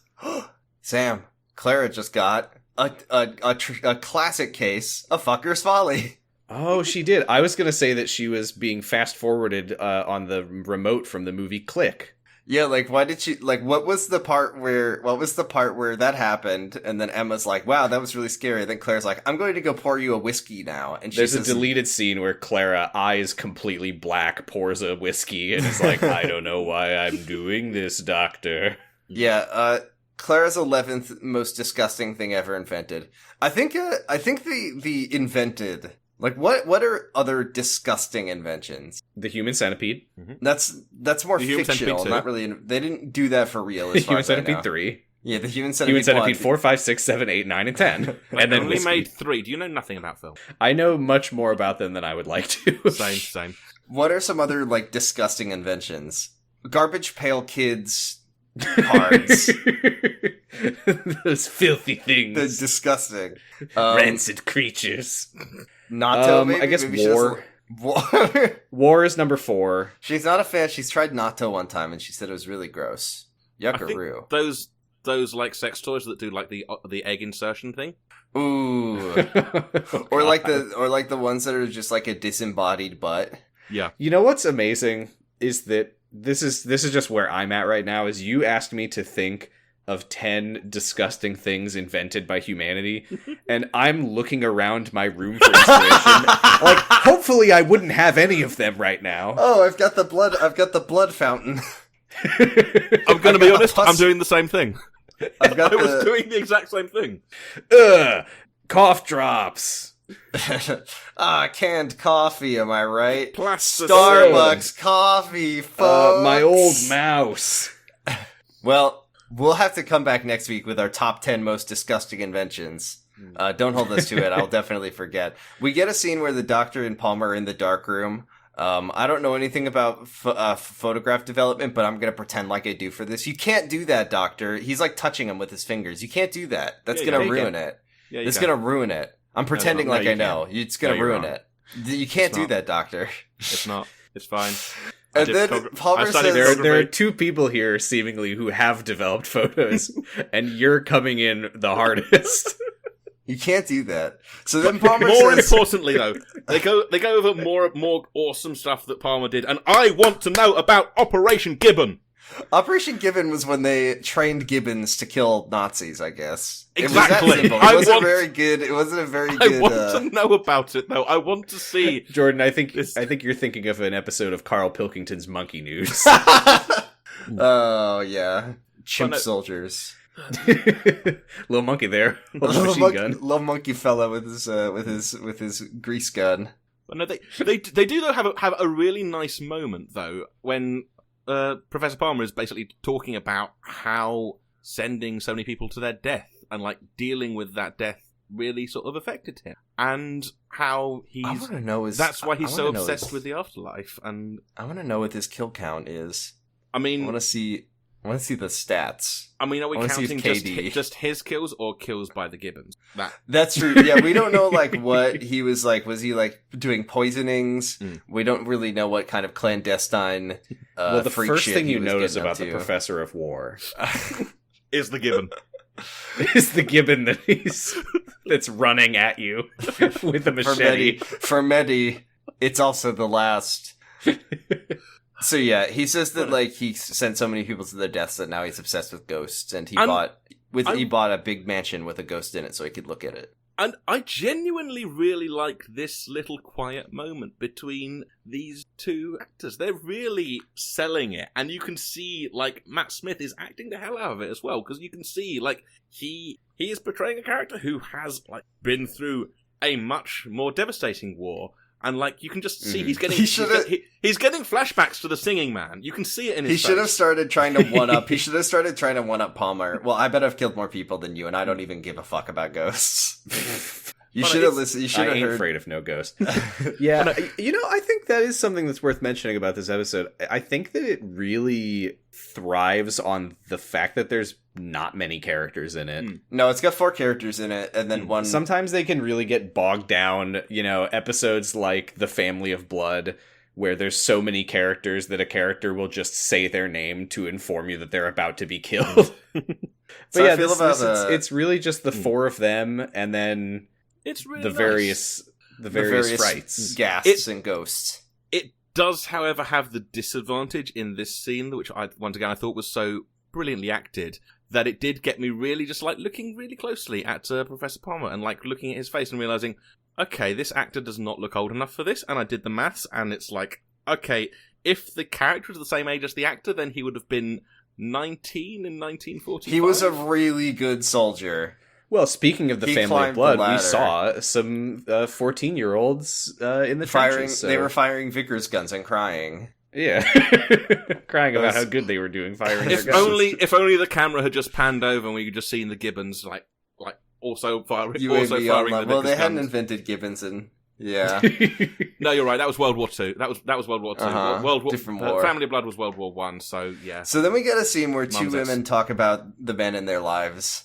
Sam, Clara just got a classic case of fucker's folly. Oh, she did. I was gonna say that she was being fast forwarded on the remote from the movie Click. Yeah, like why did she like what was the part where that happened, and then Emma's like, "Wow, that was really scary." Then Claire's like, "I'm going to go pour you a whiskey now." And there's a deleted scene where Clara, eyes completely black, pours a whiskey and is like, "I don't know why I'm doing this, doctor." Yeah, Clara's 11th most disgusting thing ever invented. I think the invented, like, what are other disgusting inventions? The human centipede. That's more The Human fictional, Centipede not really. They didn't do that for real. As far Human as I know. centipede 3. Yeah, the Human Centipede. Human centipede 4, 5, 6, 7, 8, 9, and 10. And then only whiskey. made 3. Do you know nothing about film? I know much more about them than I would like to. Same. What are some other like disgusting inventions? Garbage Pail Kids cards. Those filthy things. The disgusting. Rancid creatures. Natto, maybe? I guess maybe war. War. War is number 4. She's not a fan. She's tried natto one time, and she said it was really gross. I think Yuckaroo. those like sex toys that do like the egg insertion thing. Ooh. or like the ones that are just like a disembodied butt. Yeah. You know what's amazing is that this is just where I'm at right now. Is you asked me to think of 10 disgusting things invented by humanity, and I'm looking around my room for inspiration. Like, hopefully I wouldn't have any of them right now. Oh, I've got the blood fountain. I'm going to be honest, I'm doing the same thing. I was doing the exact same thing. Cough drops. Canned coffee, am I right? Starbucks coffee, folks. My old mouse. Well, we'll have to come back next week with our top 10 most disgusting inventions. Don't hold us to it. I'll definitely forget. We get a scene where the Doctor and Palmer are in the dark room. I don't know anything about photograph development, but I'm going to pretend like I do for this. You can't do that, Doctor. He's like touching him with his fingers. You can't do that. That's going to ruin it. Yeah, it's going to ruin it. I'm pretending like I know. It's going to ruin it. You can't do that, Doctor. It's not. It's fine. And then Palmer says... There are 2 people here, seemingly, who have developed photos, and you're coming in the hardest. You can't do that. So then Palmer more says... importantly, though, they go over more awesome stuff that Palmer did, and I want to know about Operation Gibbon. Operation Gibbon was when they trained gibbons to kill Nazis, I guess. Exactly. It was that simple. It wasn't very good. It wasn't a very good... I want to know about it, though. I want to see... Jordan, I think you're thinking of an episode of Carl Pilkington's Monkey News. Oh, yeah. Chimp soldiers. Little monkey there. Little monkey fella with his grease gun. But no, they do though have a really nice moment though when Professor Palmer is basically talking about how sending so many people to their death and like dealing with that death really sort of affected him, and how that's why he's so obsessed with the afterlife. And I want to know what his kill count is. I mean, I want to see the stats. I mean, are we counting just his kills or kills by the Gibbons? That's true. Yeah, we don't know like what he was like. Was he like doing poisonings? We don't really know what kind of clandestine. Well, the first thing you notice about the Professor of War is the Gibbon. Is the Gibbon that's running at you with a machete. For Medi, it's also the last. So yeah, he says that like he sent so many people to their deaths that now he's obsessed with ghosts, and he bought a big mansion with a ghost in it so he could look at it. And I genuinely really like this little quiet moment between these two actors. They're really selling it, and you can see like Matt Smith is acting the hell out of it as well, because you can see like he is portraying a character who has like been through a much more devastating war. And like you can just see he's getting flashbacks to the Singing Man. You can see it in his face. He should have started trying to one up Palmer. Well, I bet I've killed more people than you, and I don't even give a fuck about ghosts. You should have listened. You should have heard. Afraid of no ghost. Yeah, I think that is something that's worth mentioning about this episode. I think that it really thrives on the fact that there's not many characters in it. No, it's got 4 characters in it, and then one. Sometimes they can really get bogged down. Episodes like The Family of Blood, where there's so many characters that a character will just say their name to inform you that they're about to be killed. But yeah, it's really just the 4 of them, and then it's really the various frights, ghasts, and ghosts. It does, however, have the disadvantage in this scene, which I thought was so brilliantly acted, that it did get me really just like looking really closely at Professor Palmer and like looking at his face and realizing, okay, this actor does not look old enough for this. And I did the maths, and it's like, okay, if the character was the same age as the actor, then he would have been 19 in 1945. He was a really good soldier. Well, speaking of the Family of Blood, we saw some 14-year-olds in the trenches. So. They were firing Vickers guns and crying. Yeah, crying about how good they were doing firing their guns. If only the camera had just panned over and we could just seen the Gibbons like also firing. Well, they hadn't invented Gibbons, and yeah. No, you're right. That was World War II. That was World War II. Different war. Family of Blood was World War I. So yeah. So then we get a scene where two women talk about the men in their lives.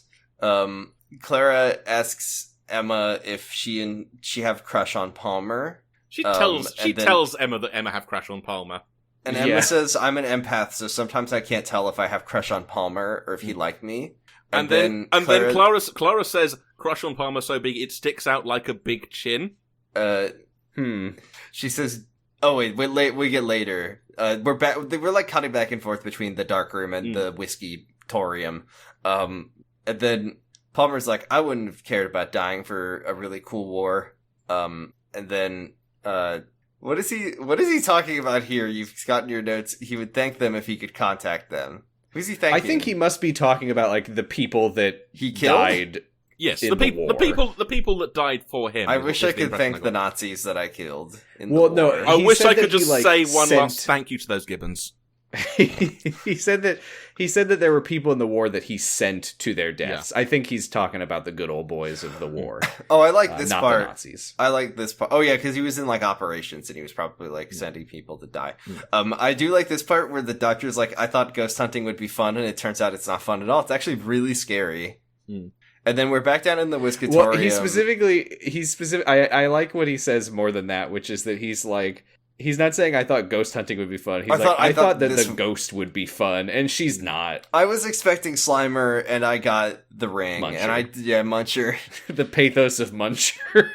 Clara asks Emma if she have crush on Palmer. She tells Emma that Emma have crush on Palmer. And Emma says, I'm an empath, so sometimes I can't tell if I have crush on Palmer or if he liked me. And then Clara says, crush on Palmer so big it sticks out like a big chin. She says, oh wait, we get later. We're back. We're like cutting back and forth between the dark room and the whiskey torium. And then Palmer's like, I wouldn't have cared about dying for a really cool war. And then, what is he talking about here? You've got in your notes, he would thank them if he could contact them. Who's he thanking? I think he must be talking about, like, the people that he killed? Died. Yes, the people that died for him. I wish I could thank the Nazis that I killed in the war. No, I wish I could just say one last thank you to those Gibbons. he said that there were people in the war that he sent to their deaths. Yeah. I think he's talking about the good old boys of the war. Oh, I like this not part. The Nazis. I like this part. Oh yeah, because he was in like operations and he was probably like sending people to die. I do like this part where the doctor's like, I thought ghost hunting would be fun, and it turns out it's not fun at all. It's actually really scary. And then we're back down in the Whiscatorium. Well, I like what he says more than that, which is that he's like, he's not saying I thought ghost hunting would be fun. He's I thought that the ghost would be fun, and she's not. I was expecting Slimer, and I got the ring, Muncher. And Muncher. The pathos of Muncher.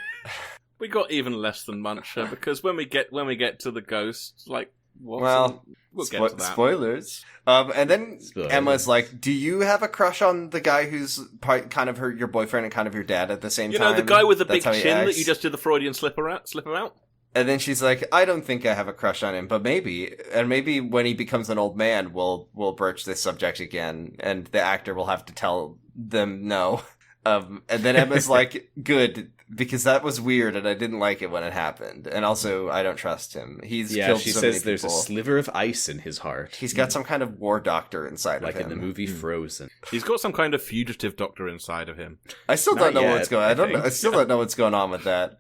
We got even less than Muncher, because when we get to the ghost, like, Well, we'll get to that. Spoilers. And then Spoilers. Emma's like, "Do you have a crush on the guy who's kind of your boyfriend and kind of your dad at the same time? You know, the guy with the That's big how he chin that acts." you just did the Freudian slip him out? And then she's like, "I don't think I have a crush on him, but maybe." And maybe when he becomes an old man, we'll broach this subject again, and the actor will have to tell them no. And then Emma's like, "Good, because that was weird, and I didn't like it when it happened. And also, I don't trust him. He's killed she so says many there's people. a sliver of ice in his heart. He's got some kind of war doctor inside like of him. in the movie Frozen. He's got some kind of fugitive doctor inside of him. I still Not don't know yet, what's going. I still don't know what's going on with that.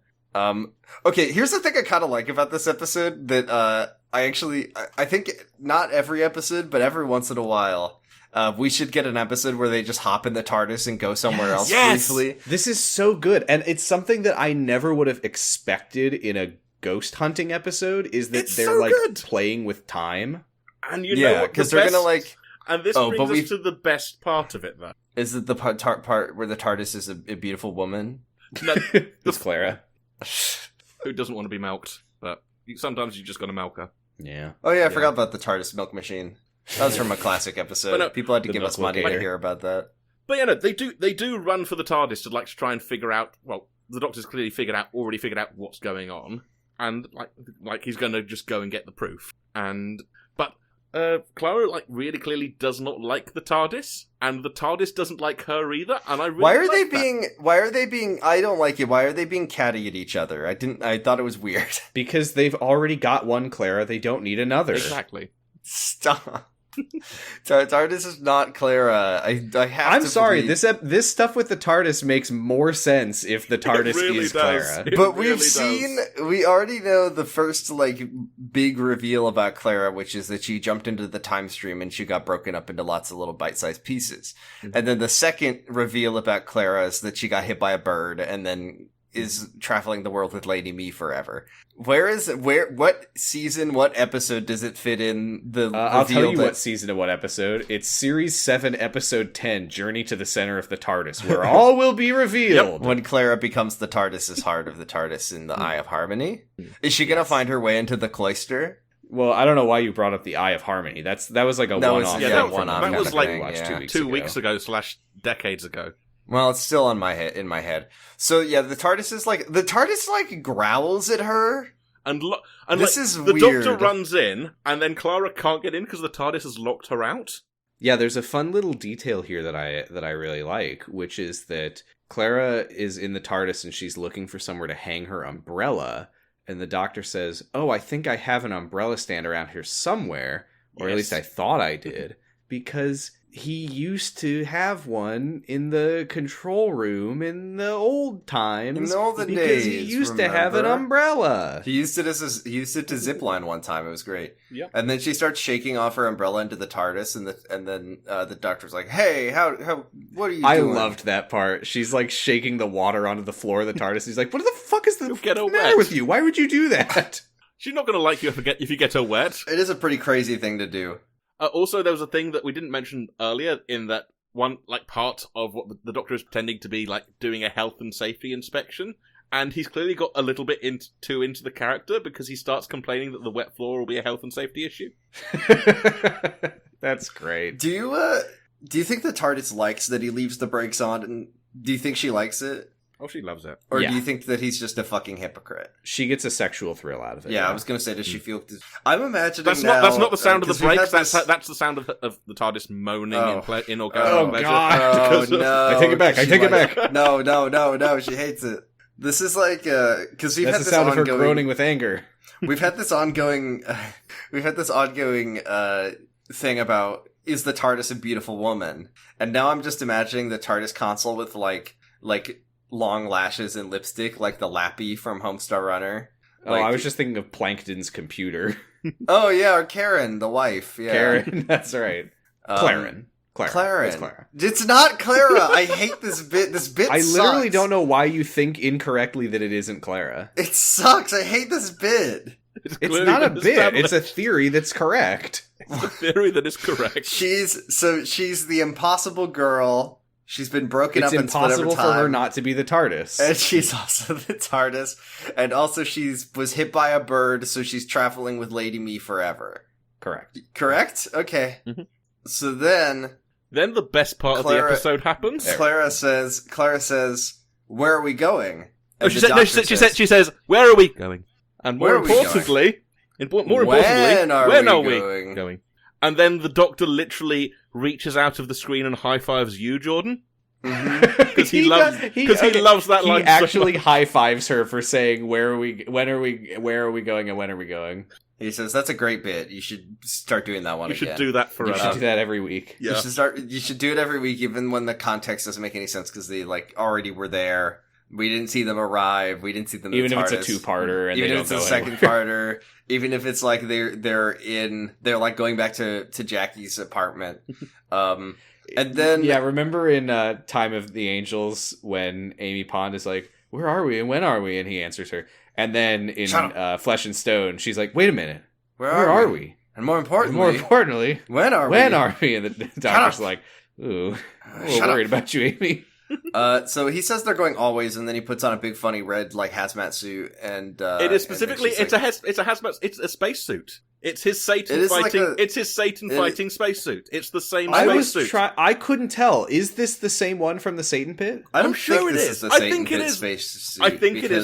Okay, here's the thing I kind of like about this episode that I think not every episode, but every once in a while, we should get an episode where they just hop in the TARDIS and go somewhere else briefly. This is so good, and it's something that I never would have expected in a ghost hunting episode. Is that It's they're so like good. playing with time? And you know Yeah, what? because they're gonna like. And this Oh, but brings us to the best part of it, though. Is it the part where the TARDIS is a beautiful woman? No, It's Clara. who doesn't want to be milked? But sometimes you just got to milk her. Yeah. Oh yeah, I forgot about the TARDIS milk machine. That was from a classic episode. But no, People had to the give us milk money to locator. hear about that. But you know, they do run for the TARDIS to try and figure out. Well, the Doctor's clearly already figured out what's going on, and like he's going to just go and get the proof. But Clara really clearly does not like the TARDIS, and the TARDIS doesn't like her either. And I really Why are like they that. being? Why are they being? I don't like it. Why are they being catty at each other? I thought it was weird. Because they've already got one Clara, they don't need another. Exactly. Stop. TARDIS is not Clara. I'm sorry, believe- this stuff with the TARDIS makes more sense if the TARDIS really is does. Clara. It But really we've does. seen, we already know the first, big reveal about Clara, which is that she jumped into the time stream and she got broken up into lots of little bite-sized pieces. Mhm. And then the second reveal about Clara is that she got hit by a bird and then is traveling the world with Lady Me forever. What season, what episode does it fit in the I'll tell reveal you that- what season and what episode. It's Series 7, Episode 10, Journey to the Center of the TARDIS, where all will be revealed. when Clara becomes the TARDIS's heart of the TARDIS in the Eye of Harmony? Is she gonna find her way into the cloister? Well, I don't know why you brought up the Eye of Harmony. That was like a That was- one-off. yeah, thing that from one-off the kind movie of we thing, watched yeah. 2 weeks ago / decades ago. Well, it's still in my head. So yeah, the TARDIS growls at her. And This is the weird. Doctor runs in, and then Clara can't get in because the TARDIS has locked her out. Yeah, there's a fun little detail here that I really like, which is that Clara is in the TARDIS and she's looking for somewhere to hang her umbrella, and the Doctor says, "Oh, I think I have an umbrella stand around here somewhere, or at Yes. least I thought I did," because he used to have one in the control room in the old times. In the olden because he days, used to have an remember? umbrella. He used it to zipline one time. It was great. Yep. And then she starts shaking off her umbrella into the TARDIS, and then the Doctor's like, "Hey, how what are you I doing?" loved that part. She's like shaking the water onto the floor of the TARDIS. He's like, "What the fuck is the You'll get her matter wet." with you? Why would you do that?" She's not going to like you if you get her wet. It is a pretty crazy thing to do. Also, there was a thing that we didn't mention earlier in that one part of what the Doctor is pretending to be doing a health and safety inspection, and he's clearly got a little bit into the character because he starts complaining that the wet floor will be a health and safety issue. That's great. Do you think the TARDIS likes that he leaves the brakes on? And do you think she likes it, Oh, she loves it. or Yeah. do you think that he's just a fucking hypocrite? She gets a sexual thrill out of it. Yeah, I was gonna say, does she feel? I'm imagining That's now, not the sound of the 'cause we've brakes. had this- That's the sound of the TARDIS moaning Oh. in orgasmic Oh, pleasure. God. Oh Because of- no! I take it back, I She take it likes- back. No! She hates it. This is like because we've That's had the this sound of her ongoing. groaning with anger. We've had this ongoing. Thing about, is the TARDIS a beautiful woman? And now I'm just imagining the TARDIS console with like long lashes and lipstick, like the Lappy from Homestar Runner. Oh, Like- I was just thinking of Plankton's computer. Oh yeah, or Karen, the wife. Yeah, Karen, that's right. Claren. Claren. It's Clara. It's not Clara. I hate this bit. This bit. I literally sucks. don't know why you think incorrectly that it isn't Clara. It sucks. I hate this bit. It's clearly not a been bit. It's a established. theory that's correct. It's a theory that is correct. She's the impossible girl. She's been broken It's up and split over impossible time. for her not to be the TARDIS. And she's also the TARDIS. And also was hit by a bird, so she's traveling with Lady Me forever. Correct? Okay. Mm-hmm. So then the best part of the episode happens. Clara says, "Where are we going?" And she says, "Where are we going?" And more importantly, when are we going? And then the Doctor literally reaches out of the screen and high fives you, Jordan. Because he loves that line. He actually high fives her for saying, where are we going, and when are we going? He says, "That's a great bit. You should start doing that one You again. should do that forever. You should do that every week. Yeah. You should do it every week, even when the context doesn't make any sense, because they already were there. We didn't see them arrive. We didn't see them. Even if it's a two-parter, and even they if don't it's go a second parter, even if it's like they're going back to Jackie's apartment. And then remember in Time of the Angels when Amy Pond is like, "Where are we and when are we?" and he answers her, and then in Flesh and Stone, she's like, "Wait a minute, where are we? And more importantly, when are we?" And the Doctor's like, "Ooh, I'm a little worried about you, Amy." So he says they're going always, and then he puts on a big funny red hazmat suit, and it is specifically it's a hazmat. It's a spacesuit. It's his Satan fighting. It's his Satan fighting spacesuit. It's the same spacesuit. I couldn't tell. Is this the same one from the Satan Pit? I'm sure it is. I think it is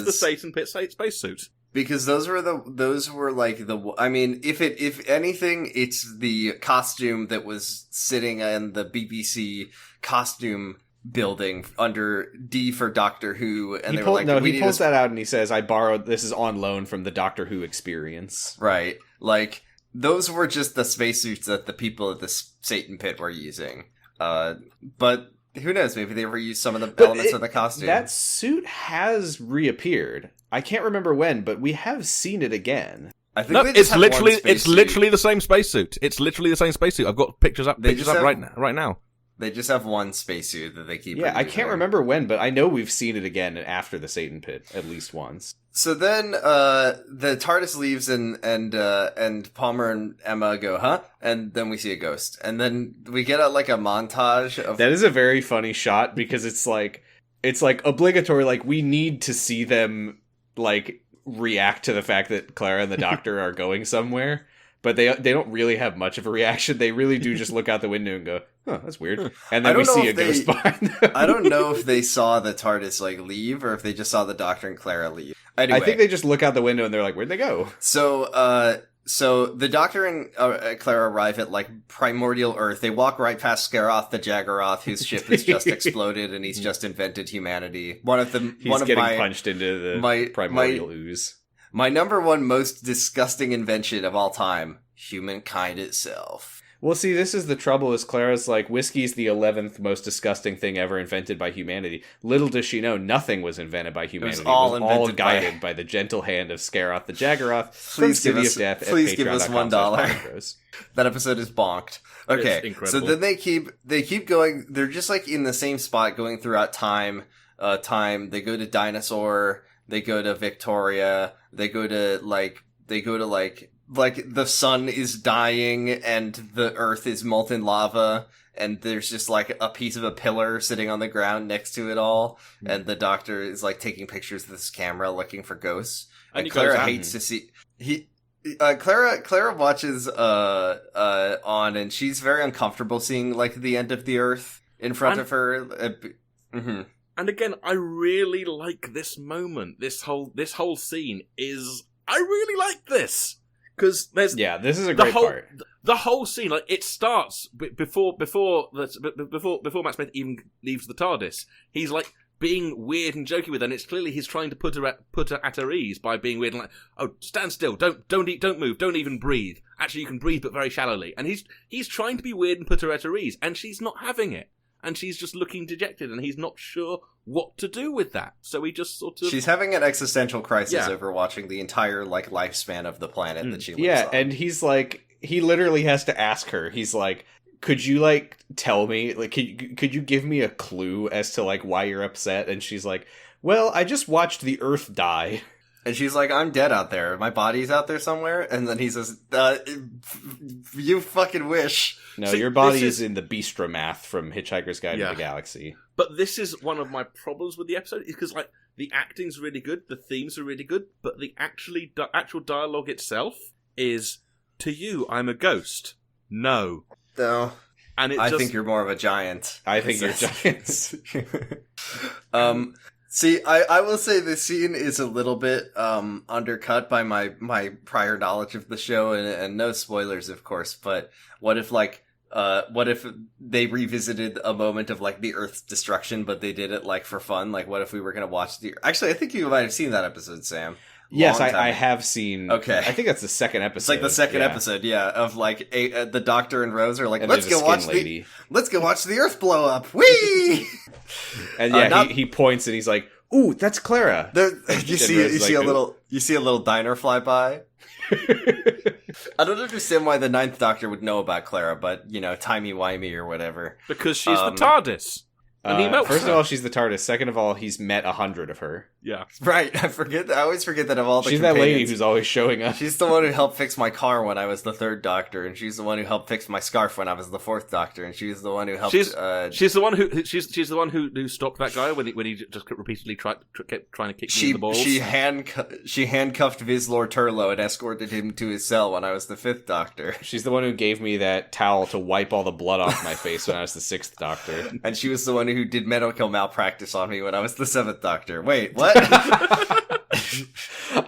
the Satan Pit spacesuit. Because those were like the. I mean, if anything, it's the costume that was sitting in the BBC costume building under D for Doctor Who, and he pulls that out and he says, "I borrowed this is on loan from the Doctor Who experience." Right, like those were just the spacesuits that the people at the Satan Pit were using. But who knows? Maybe they reused some of the elements of the costume. That suit has reappeared. I can't remember when, but we have seen it again. I think it's literally the same spacesuit. It's literally the same spacesuit. I've got pictures up right now. They just have one spacesuit that they keep. Yeah, I can't remember when, but I know we've seen it again after the Satan Pit at least once. So then, the TARDIS leaves, and Palmer and Emma go, "Huh?" And then we see a ghost, and then we get a montage of. That is a very funny shot because it's like obligatory. Like we need to see them react to the fact that Clara and the Doctor are going somewhere. But they don't really have much of a reaction. They really do just look out the window and go, "Oh, that's weird." And then we see a ghost behind them. I don't know if they saw the TARDIS leave, or if they just saw the Doctor and Clara leave. Anyway, I think they just look out the window and they're like, "Where'd they go?" So the Doctor and Clara arrive at primordial Earth. They walk right past Scaroth the Jaggeroth, whose ship has just exploded, and he's just invented humanity. He's getting punched into the primordial ooze. My number one most disgusting invention of all time, humankind itself. Well, see, this is the trouble, is Clara's like, whiskey's the 11th most disgusting thing ever invented by humanity. Little does she know, nothing was invented by humanity. It was all guided by the gentle hand of Scaroth the Jaggeroth. Please give us $1. That episode is bonked. Okay, so then they keep going. They're just in the same spot, going throughout time. They go to Dinosaur. They go to Victoria. They go to the sun is dying and the earth is molten lava, and there's just a piece of a pillar sitting on the ground next to it all, and the Doctor is taking pictures with his camera looking for ghosts. And Clara hates to see Clara watches on, and she's very uncomfortable seeing the end of the earth in front of her. Mm-hmm. And again, I really like this moment. This whole scene is. I really like this because there's. Yeah, this is a great part. The whole scene, it starts before Matt Smith even leaves the TARDIS. He's being weird and jokey with her, and it's clearly he's trying to put her at her ease by being weird and "Oh, stand still, don't eat, don't move, don't even breathe. Actually, you can breathe, but very shallowly." And he's trying to be weird and put her at her ease, and she's not having it. And she's just looking dejected, and he's not sure what to do with that. So he just sort of... She's having an existential crisis over watching the entire, lifespan of the planet that she lives on. And he's he literally has to ask her. He's like, could you, tell me, could you give me a clue as to, why you're upset? And she's like, well, I just watched the Earth die. And she's like, I'm dead out there. My body's out there somewhere. And then he says, you fucking wish. No, your body is in the Beastromath from Hitchhiker's Guide to the Galaxy. But this is one of my problems with the episode, is because, like, the acting's really good, the themes are really good, but the actual dialogue itself is, to you, I'm a ghost. No. No. And I think you're more of a giant. I think you're giants. See, I will say this scene is a little bit undercut by my prior knowledge of the show, and no spoilers, of course, but what if they revisited a moment of, like, the Earth's destruction, but they did it, like, for fun? Like, what if we were going to watch Actually, I think you might have seen that episode, Sam. Yes, I have seen. Okay. I think that's the second episode. It's like the second episode, of, like, the Doctor and Rose are like, let's go watch the Earth blow up. Whee! And he points and he's like, "Ooh, that's Clara." You see a little diner fly by. I don't understand why the Ninth Doctor would know about Clara, but, timey-wimey or whatever. Because she's the TARDIS. And he melts first her. of all, she's the TARDIS. Second of all, he's met 100 of her. Yeah. Right, I always forget that of all the She's that lady who's always showing up. She's the one who helped fix my car when I was the Third Doctor, and she's the one who helped fix my scarf when I was the Fourth Doctor, and she's the one who helped... She's the one who stopped that guy when he just repeatedly kept trying to kick me in the balls. She handcuffed Vizlor Turlo and escorted him to his cell when I was the Fifth Doctor. She's the one who gave me that towel to wipe all the blood off my face when I was the Sixth Doctor. And she was the one who did medical malpractice on me when I was the Seventh Doctor. Wait, what?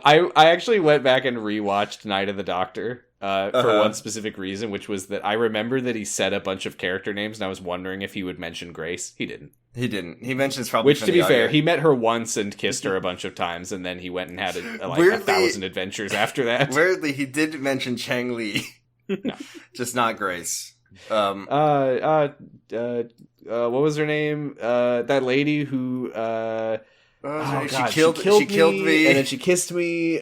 I actually went back and rewatched Night of the Doctor for one specific reason, which was that I remember that he said a bunch of character names, and I was wondering if he would mention Grace. He didn't. He mentions probably... Which, to be fair, he met her once and kissed her a bunch of times, and then he went and had weirdly, 1,000 adventures after that. Weirdly, he did mention Chang Li. No. Just not Grace. What was her name? That lady who... she killed me, and then she kissed me.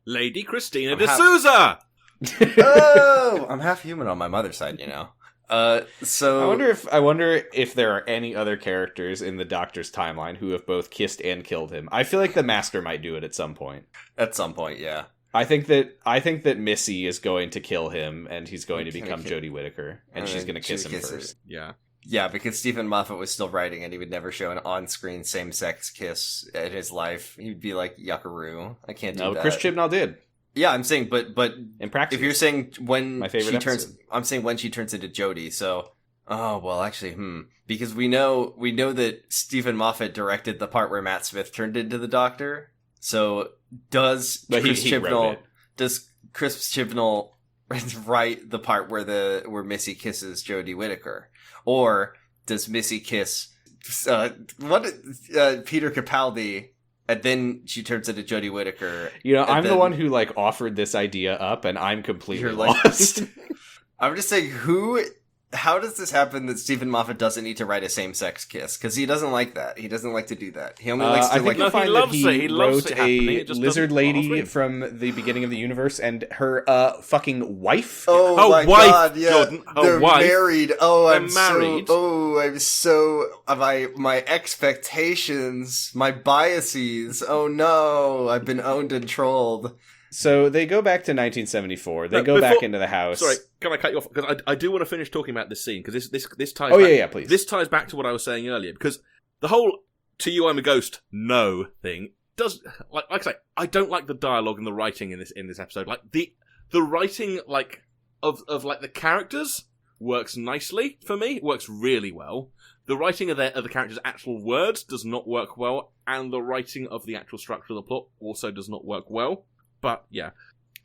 Lady Christina D'Souza. I'm half human on my mother's side, So I wonder if there are any other characters in the Doctor's timeline who have both kissed and killed him. I feel like the Master might do it at some point. At some point, yeah. I think that Missy is going to kill him, and he's going to become Jodie Whittaker, and she's going to kiss him first. Yeah. Yeah, because Stephen Moffat was still writing, and he would never show an on-screen same-sex kiss in his life. He'd be like, yuckaroo, I can't do that. No, Chris Chibnall did. Yeah, I'm saying, but in practice, if you're saying when my favorite I'm saying when she turns into Jodie. So, because we know that Stephen Moffat directed the part where Matt Smith turned into the Doctor. So does Chris Chibnall write the part where Missy kisses Jodie Whittaker? Or does Missy kiss Peter Capaldi, and then she turns into Jodie Whittaker? I'm the one who offered this idea up, and I'm completely lost. I'm just saying, how does this happen that Stephen Moffat doesn't need to write a same-sex kiss? Because he doesn't like that. He doesn't like to do that. He only likes to I think like... he wrote a lizard lady from the beginning of the universe, and her fucking wife. Oh my wife, god, yeah. Jordan, they're wife. Married. My expectations, my biases. Oh no, I've been owned and trolled. So they go back to 1974. They go back into the house. Sorry, can I cut you off? Because I do want to finish talking about this scene, because this ties back. Yeah, please. This ties back to what I was saying earlier, because the whole "to you I'm a ghost, no" thing does, like I say, I don't like the dialogue and the writing in this episode. Like the writing of the characters works nicely for me. It works really well. The writing of the characters' actual words does not work well, and the writing of the actual structure of the plot also does not work well. But, yeah.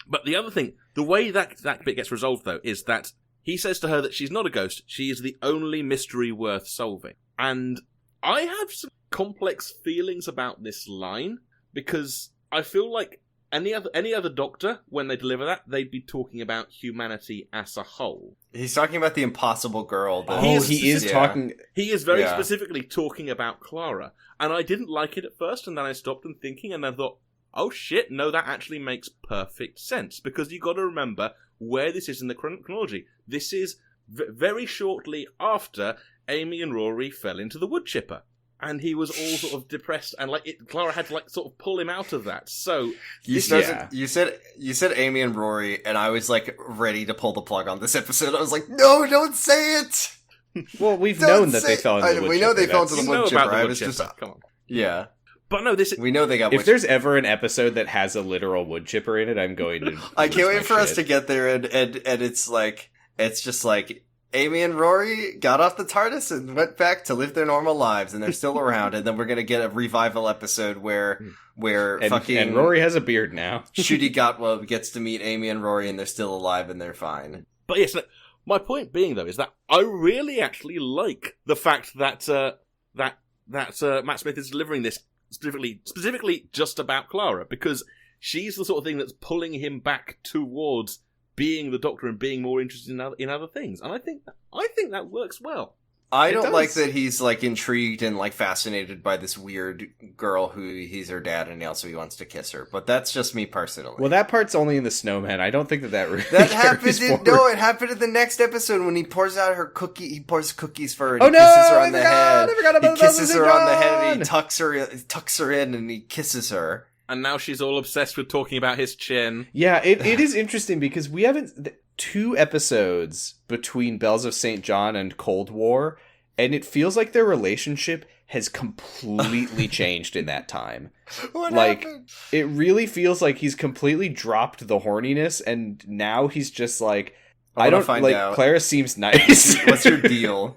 But the other thing, the way that bit gets resolved, though, is that he says to her that she's not a ghost, she is the only mystery worth solving. And I have some complex feelings about this line, because I feel like any other Doctor, when they deliver that, they'd be talking about humanity as a whole. He's talking about the impossible girl. He is talking... He is very specifically talking about Clara. And I didn't like it at first, and then I stopped and thinking, and then thought, oh shit, no, that actually makes perfect sense. Because you've got to remember where this is in the chronology. This is very shortly after Amy and Rory fell into the wood chipper. and he was all sort of depressed, and Clara had to sort of pull him out of that. So you said Amy and Rory, and I was ready to pull the plug on this episode. I was like, no, don't say it. Well, we've known that they fell into the wood chipper. We know they fell into the wood chipper. I was just come on. Yeah. But no, we know they got. If there's ever an episode that has a literal wood chipper in it, I'm going to. I can't wait for us to get there, and it's just Amy and Rory got off the TARDIS and went back to live their normal lives, and they're still around. And then we're gonna get a revival episode where and Rory has a beard now. Ncuti Gatwa gets to meet Amy and Rory, and they're still alive and they're fine. But yes, my point being though is that I really actually like the fact that Matt Smith is delivering this. Specifically just about Clara, because she's the sort of thing that's pulling him back towards being the Doctor and being more interested in other things. And I think that works well. I don't like that he's intrigued and fascinated by this weird girl who he's her dad, and he wants to kiss her. But that's just me personally. Well, that part's only in the Snowman. I don't think that really happened. It happened in the next episode when he pours out her cookie. He pours cookies for her. And he kisses her on the head. I forgot about he kisses her on the head, and he tucks her in, and he kisses her. And now she's all obsessed with talking about his chin. Yeah, it is interesting because we haven't 2 episodes between Bells of St. John and Cold War, and it feels like their relationship has completely changed in that time. What happened? It really feels like he's completely dropped the horniness, and now he's just I don't find out. Clara seems nice. What's your deal?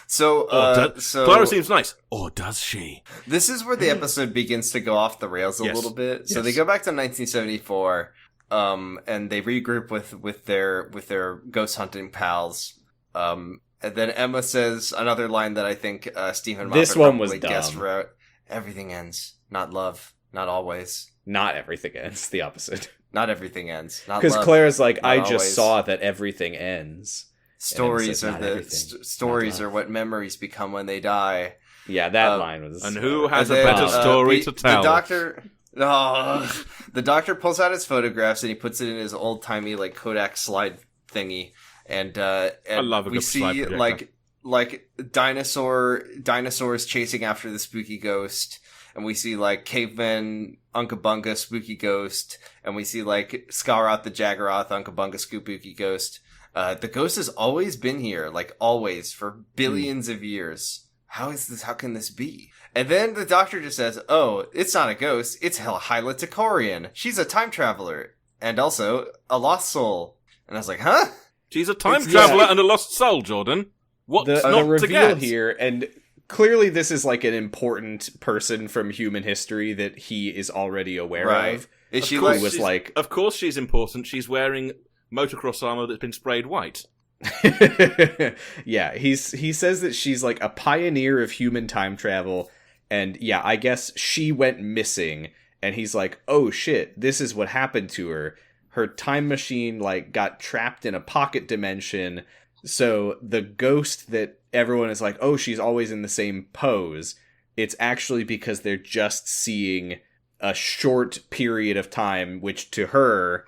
So, Clara seems nice. Or does she? This is where the episode begins to go off the rails a little bit. So they go back to 1974, and they regroup with their ghost hunting pals. And then Emma says another line that I think Stephen Moffat this one was guest dumb. wrote. Everything ends, not love, not always. Not everything ends. The opposite. Not everything ends. Because Clara's I just saw that everything ends. Stories are what memories become when they die. Yeah, that line was. And who has a better story to tell? The doctor pulls out his photographs and he puts it in his old timey Kodak slide thingy, and I love a good slide projector. Dinosaurs chasing after the spooky ghost, and we see caveman Unga Bunga spooky ghost, and we see Scaroth the Jaggeroth Unga Bunga spooky ghost. The ghost has always been here, always, for billions of years. How is this? How can this be? And then the doctor just says, oh, it's not a ghost, it's Hyla Tokorian. She's a time traveler, and also a lost soul. And I was like, huh? She's a time traveler and a lost soul, Jordan. What's not the reveal to get? Here, and clearly this is an important person from human history that he is already aware of. Is she Of course she's important. She's wearing motocross armor that's been sprayed white. Yeah, he says that she's a pioneer of human time travel, and yeah, I guess she went missing, and he's like, oh shit, this is what happened to her. Her time machine got trapped in a pocket dimension, so the ghost that everyone is oh, she's always in the same pose, it's actually because they're just seeing a short period of time, which to her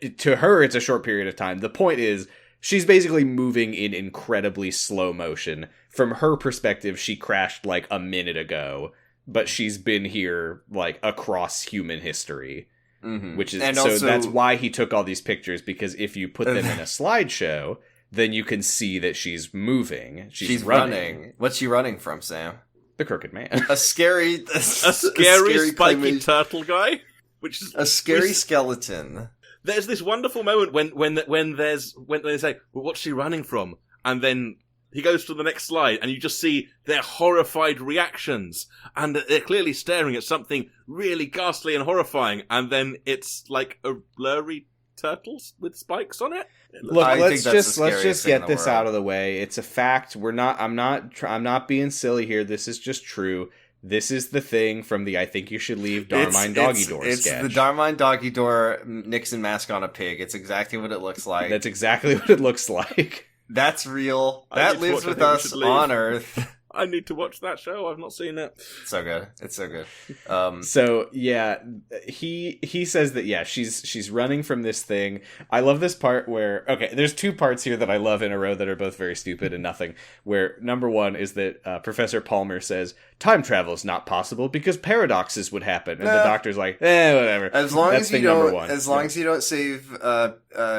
it's a short period of time. The point is, she's basically moving in incredibly slow motion. From her perspective, she crashed a minute ago, but she's been here across human history. Mm-hmm. Which is that's why he took all these pictures, because if you put them in a slideshow, then you can see that she's moving. She's running. What's she running from, Sam? The Crooked Man. A scary spiky turtle guy, which is a scary skeleton. There's this wonderful moment when they say, well, what's she running from? And then he goes to the next slide, and you just see their horrified reactions. And they're clearly staring at something really ghastly and horrifying. And then it's a blurry turtle with spikes on it. Look, let's just get this out of the way. It's a fact. I'm not being silly here. This is just true. This is the thing from the I Think You Should Leave Darmine Doggy Door sketch. It's the Darmine Doggy Door Nixon mask on a pig. It's exactly what it looks like. That's exactly what it looks like. That's real. That lives with us on Earth. I need to watch that show. I've not seen it. So good. It's so good. So yeah, he says that she's running from this thing. I love this part where there's two parts here that I love in a row that are both very stupid and nothing. Where number one is that Professor Palmer says time travel is not possible because paradoxes would happen, and the Doctor's like, whatever. As long as you don't save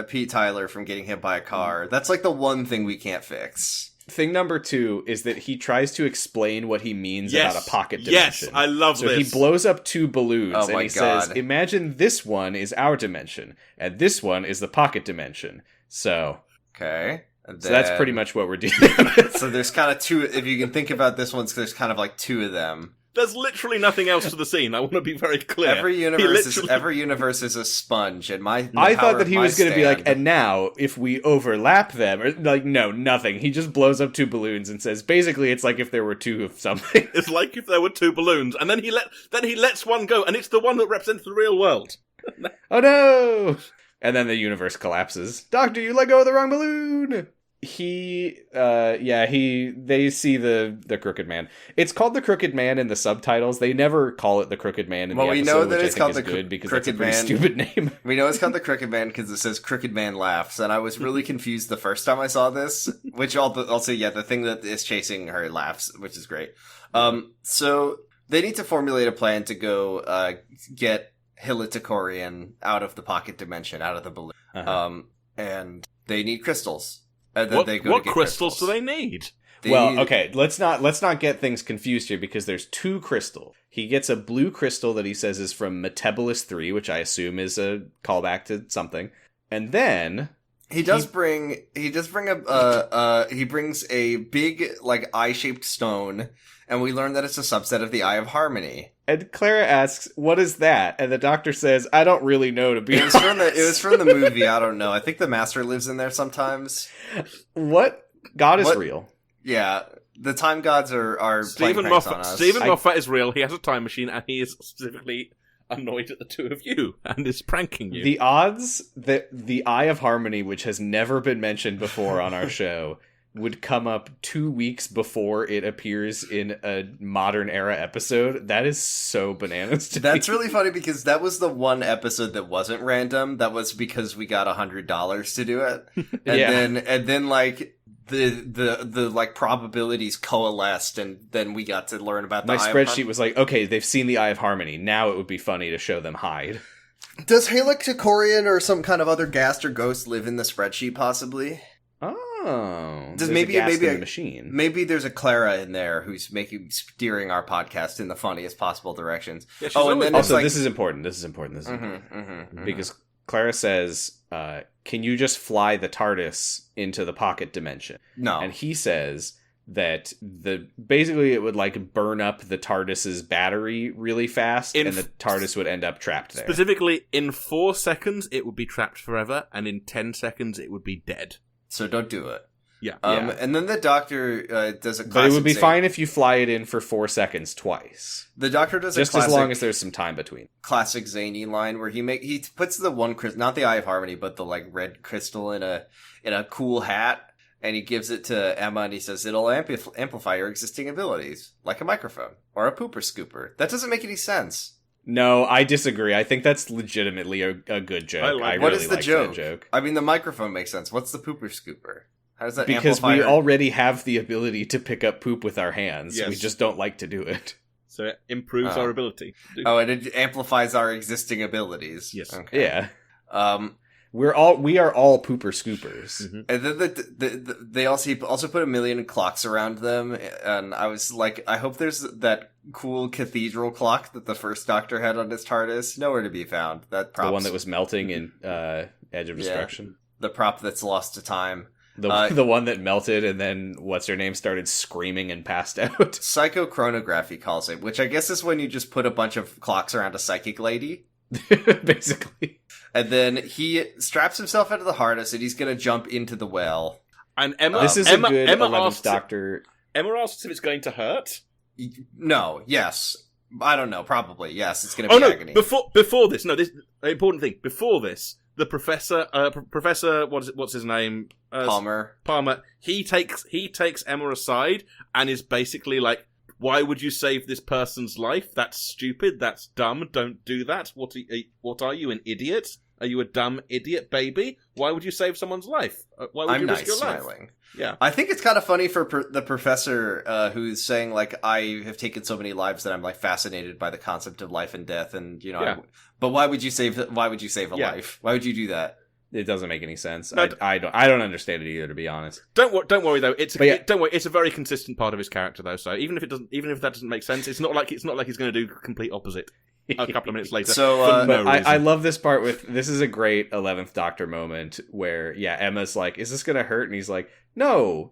Pete Tyler from getting hit by a car, that's like the one thing we can't fix. Thing number two is that he tries to explain what he means about a pocket dimension. Yes, I love this. So he blows up two balloons and he says, imagine this one is our dimension, and this one is the pocket dimension. So, okay. So that's pretty much what we're dealing with. So there's kind of two, if you can think about this one, there's kind of like two of them. There's literally nothing else to the scene. I want to be very clear. Every universe is a sponge, and I thought that he was going to be like, and now if we overlap them, or like, no, nothing. He just blows up two balloons and says, basically, it's like if there were two of something. It's like if there were two balloons, and then he lets one go, and it's the one that represents the real world. Oh no! And then the universe collapses. Doctor, you let go of the wrong balloon. They see the Crooked Man. It's called the Crooked Man in the subtitles. They never call it the Crooked Man in the episode, we know that which it's I think called is the good because Crooked it's a pretty Man. stupid name. We know it's called the Crooked Man because it says Crooked Man laughs, and I was really confused the first time I saw this. Which also, the thing that is chasing her laughs, which is great. So they need to formulate a plan to go get Hilitikorian out of the pocket dimension, out of the balloon, and they need crystals. And then they go what to get crystals do they need? Let's not get things confused here because there's two crystals. He gets a blue crystal that he says is from Metabolus 3, which I assume is a callback to something. And then he brings a big like eye-shaped stone, and we learn that it's a subset of the Eye of Harmony. And Clara asks, "What is that?" And the Doctor says, "I don't really know, to be honest." It was from the movie. I don't know. I think the Master lives in there sometimes. What? God is real. Yeah, the time gods are Stephen Moffat. Stephen Moffat is real. He has a time machine, and he is specifically annoyed at the two of you and is pranking you. The odds that the Eye of Harmony, which has never been mentioned before on our show, would come up 2 weeks before it appears in a modern era episode, that is so bananas to me. That's really funny because that was the one episode that wasn't random. That was because we got $100 to do it. And then like the like probabilities coalesced, and then we got to learn about the My spreadsheet was like, okay, they've seen the Eye of Harmony. Now it would be funny to show them hide. Does Halitikorian or some kind of other ghast or ghost live in the spreadsheet possibly? Oh, does maybe a machine? Maybe there's a Clara in there who's steering our podcast in the funniest possible directions. Yeah, and then also this is important. This is important. Because Clara says, "Can you just fly the TARDIS into the pocket dimension?" No, and he says that basically it would like burn up the TARDIS's battery really fast, and the TARDIS would end up trapped there. Specifically, in 4 seconds it would be trapped forever, and in 10 seconds it would be dead. So don't do it. Yeah. And then the Doctor does a classic. But it would be fine if you fly it in for 4 seconds twice. The Doctor does just as long as there's some time between. Classic zany line where he puts the one crystal, not the Eye of Harmony, but the like red crystal in a cool hat, and he gives it to Emma, and he says it'll amplify your existing abilities, like a microphone or a pooper scooper. That doesn't make any sense. No, I disagree. I think that's legitimately a good joke. What is the joke? I mean, the microphone makes sense. What's the pooper scooper? How does that Because we already have the ability to pick up poop with our hands. Yes. We just don't like to do it. So it improves our ability. And it amplifies our existing abilities. Yes. Okay. Yeah. We are all pooper scoopers. Mm-hmm. And then they also put 1 million clocks around them, and I was like, I hope there's that cool cathedral clock that the first Doctor had on his TARDIS. Nowhere to be found. The one that was melting in Edge of Destruction. The prop that's lost to time. The one that melted, and then what's her name started screaming and passed out. Psychochronography calls it, which I guess is when you just put a bunch of clocks around a psychic lady. Basically. And then he straps himself into the harness, and he's going to jump into the well. And Emma, this is Emma, a good Emma 11th Doctor. Emma asks if it's going to hurt. No. Yes. I don't know. Probably. Yes. It's going to be agony. Before this. No. This important thing. Before this, the professor, Professor, what's his name? Palmer. He takes Emma aside and is basically like, why would you save this person's life? That's stupid. That's dumb. Don't do that. What are you, an idiot? Are you a dumb idiot, baby? Why would you save someone's life? Why would you risk your life? Smiling. Yeah. I think it's kind of funny for the professor who's saying, like, I have taken so many lives that I'm, like, fascinated by the concept of life and death, and, you know, but why would you save a life? Why would you do that? It doesn't make any sense. No, I don't understand it either, to be honest. Don't worry though. Don't worry. It's a very consistent part of his character though. So even if that doesn't make sense, it's not like he's going to do the complete opposite a couple of minutes later. So I love this part this is a great 11th Doctor moment where Emma's like, is this going to hurt? And he's like, no,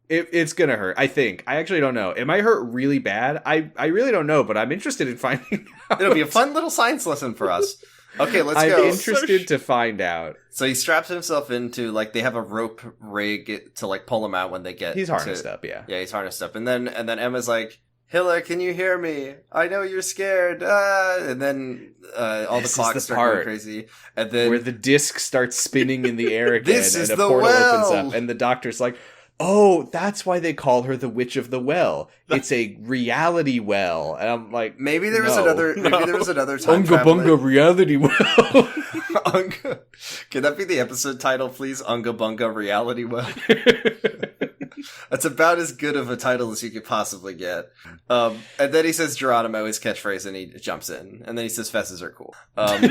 it's going to hurt. I think. I actually don't know. It might hurt really bad. I really don't know, but I'm interested in finding out. It'll be a fun little science lesson for us. Okay, let's go. I'm interested to find out. So he straps himself into, like, they have a rope rig to, like, pull him out when they get. He's harnessed up, yeah. Yeah, he's harnessed up, and then Emma's like, Hilla, can you hear me? I know you're scared. And then all the clocks start going crazy, and then where the disc starts spinning in the air again, This is and a the portal well! opens up, and the Doctor's like, oh, that's why they call her the Witch of the Well. It's a reality well. And I'm like, maybe there was another time Unga Bunga reality well. Unga. Can that be the episode title, please? Unga Bunga reality well. That's about as good of a title as you could possibly get. And then he says Geronimo, his catchphrase, and he jumps in. And then he says fesses are cool. And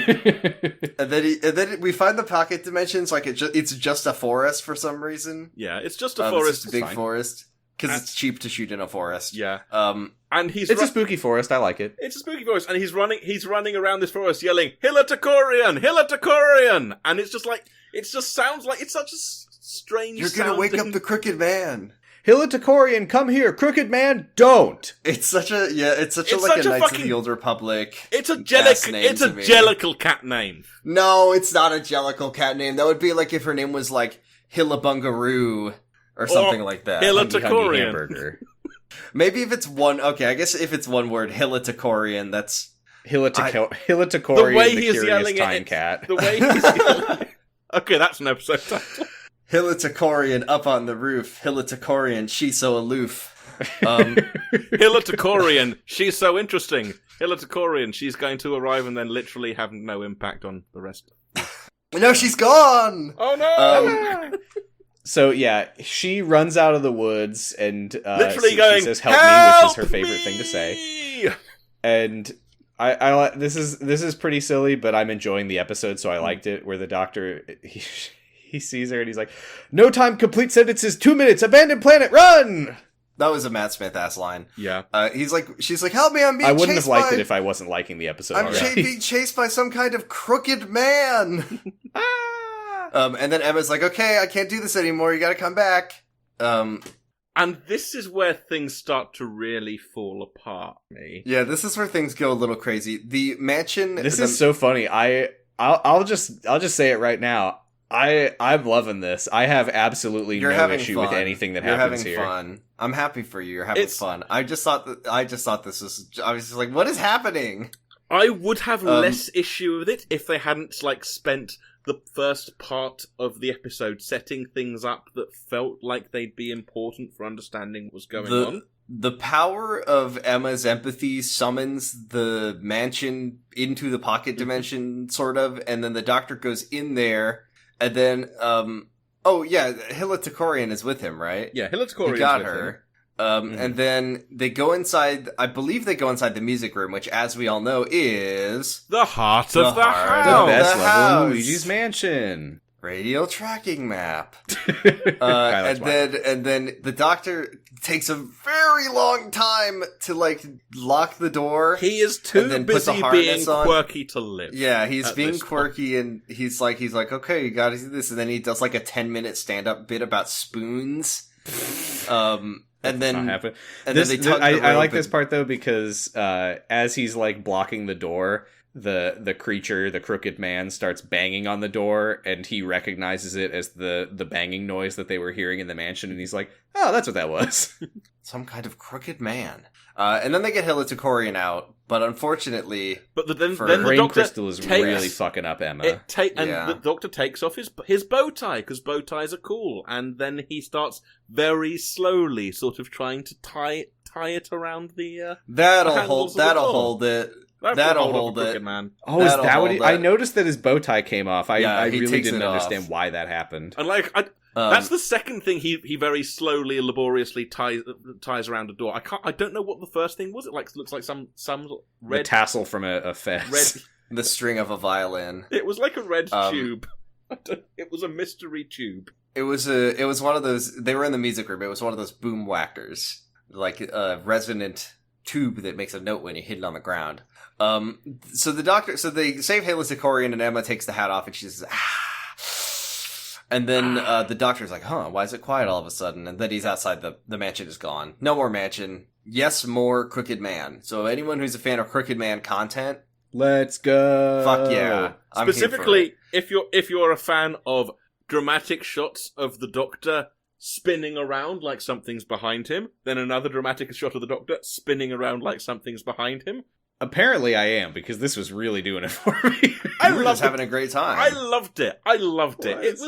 then we find the pocket dimensions, like it's just a forest for some reason. Yeah, it's just a forest. It's just a big forest. Because it's cheap to shoot in a forest. Yeah. And it's a spooky forest. I like it. It's a spooky forest, and he's running around this forest yelling, Hilla-Takorian! Hilla-Takorian! And it's just like, it just sounds like, it's such a strange You're gonna wake up the Crooked Man. Hilla-Takorian, come here. Crooked Man, don't. It's such a Knights of the Old Republic. It's a Jellicle cat name. No, it's not a Jellicle cat name. That would be like if her name was like Hillabungaroo or something like that. Hilla-Takorian. Maybe if it's one, okay, I guess if it's one word, Hilla-Takorian, that's... Hilla-Takorian, the way the he's Curious yelling Time it, Cat. The way he's yelling Okay, that's an episode title. Hilla-Takorian up on the roof. Hilla-Takorian, she's so aloof. Hilla-Takorian, she's so interesting. Hilla-Takorian, she's going to arrive and then literally have no impact on the rest. No, she's gone! Oh no! So yeah, she runs out of the woods and literally she says help me, which is her favorite thing to say. And I this is pretty silly, but I'm enjoying the episode, so I liked it. Where the Doctor he sees her and he's like, "No time, complete sentences, 2 minutes, abandoned planet, run!" That was a Matt Smith ass line. Yeah. She's like, help me, I'm being chased by... I wouldn't have liked it if I wasn't liking the episode already. being chased by some kind of crooked man. And then Emma's like, okay, I can't do this anymore, you gotta come back. And this is where things start to really fall apart, me. Yeah, this is where things go a little crazy. The mansion... This is so funny. I'll just say it right now. I'm loving this. I have absolutely no issue with anything that happens here. You're having fun. I'm happy for you. You're having fun. I just thought this was... I was just like, what is happening? I would have less issue with it if they hadn't, like, spent the first part of the episode setting things up that felt like they'd be important for understanding what was going on. The power of Emma's empathy summons the mansion into the pocket dimension, sort of, and then the Doctor goes in there, and then, Hilla-Takorian is with him, right? Yeah, Hilla-Takorian got her. And then they go inside, I believe they go inside the music room, which, as we all know, is... the heart of the house! The best level in Luigi's Mansion! Radio tracking map. And then the Doctor takes a very long time to, like, lock the door. He is too busy being quirky to live. Yeah, he's being quirky, and he's like, okay, you gotta do this. And then he does, like, a 10-minute stand-up bit about spoons. And then they tug I like this part though, because as he's like blocking the door, the creature, the crooked man, starts banging on the door, and he recognizes it as the banging noise that they were hearing in the mansion, and he's like, oh, that's what that was. some kind of crooked man. And then they get Heliticorian out, but unfortunately... But then for- the Brain Doctor crystal is takes- really fucking up Emma. And the Doctor takes off his bow tie, because bow ties are cool, and then he starts very slowly sort of trying to tie it around the That'll handles hold. of the That'll door. hold it. That'll That'll hold hold a it. crooked man. Oh, is That'll that what hold I that. noticed that his bow tie came off. I He really takes didn't it off. understand why that happened. And that's the second thing he very slowly and laboriously ties around a door. I don't know what the first thing was. It looks like some The red tassel from a fez. red. The string of a violin. It was like a red Um, tube. It was a mystery tube. It was one of those. They were in the music room. It was one of those boom whackers, like a resonant tube that makes a note when you hit it on the ground. So they save Heliticorian, and Emma takes the hat off, and she says, "Ah." And then the Doctor's like, "Huh? Why is it quiet all of a sudden?" And then he's outside. The mansion is gone. No more mansion. Yes, more Crooked Man. So anyone who's a fan of Crooked Man content, Let's go. fuck yeah. I'm here for Specifically, it. if you're a fan of dramatic shots of the Doctor spinning around like something's behind him, then another dramatic shot of the Doctor spinning around like something's behind him. Apparently I am, because this was really doing it for me. You were just having a great time. I loved it. What? It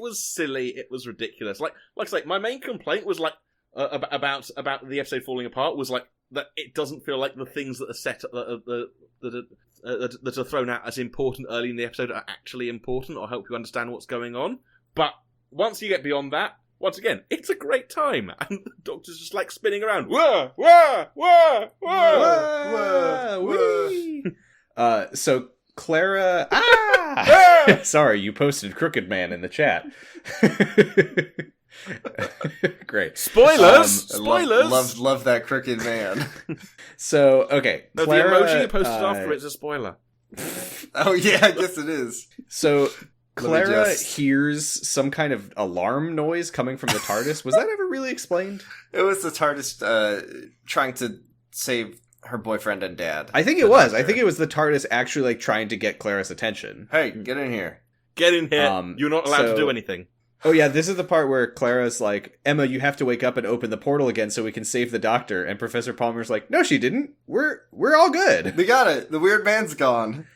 was silly. It was ridiculous. Like I say, my main complaint was like about the episode falling apart was like that it doesn't feel like the things that are set that are thrown out as important early in the episode are actually important or help you understand what's going on. But once you get beyond that, once again, it's a great time, and the Doctor's just like spinning around. Whoa, whoa, whoa, whoa, Whoa. So Clara. Sorry, you posted Crooked Man in the chat. Great. Spoilers! Spoilers! Love that Crooked Man. So, okay. No, Clara, the emoji you posted after it's a spoiler. Oh yeah, I guess it is. So Clara just- hears some kind of alarm noise coming from the TARDIS. Was that ever really explained? It was the TARDIS trying to save her boyfriend and dad. I think it was. I think it was the TARDIS actually like trying to get Clara's attention. Hey, get in here. Get in here. You're not allowed to do anything. Oh yeah, this is the part where Clara's like, Emma, you have to wake up and open the portal again so we can save the Doctor. And Professor Palmer's like, no, she didn't. We're all good. We got it. The weird man's gone.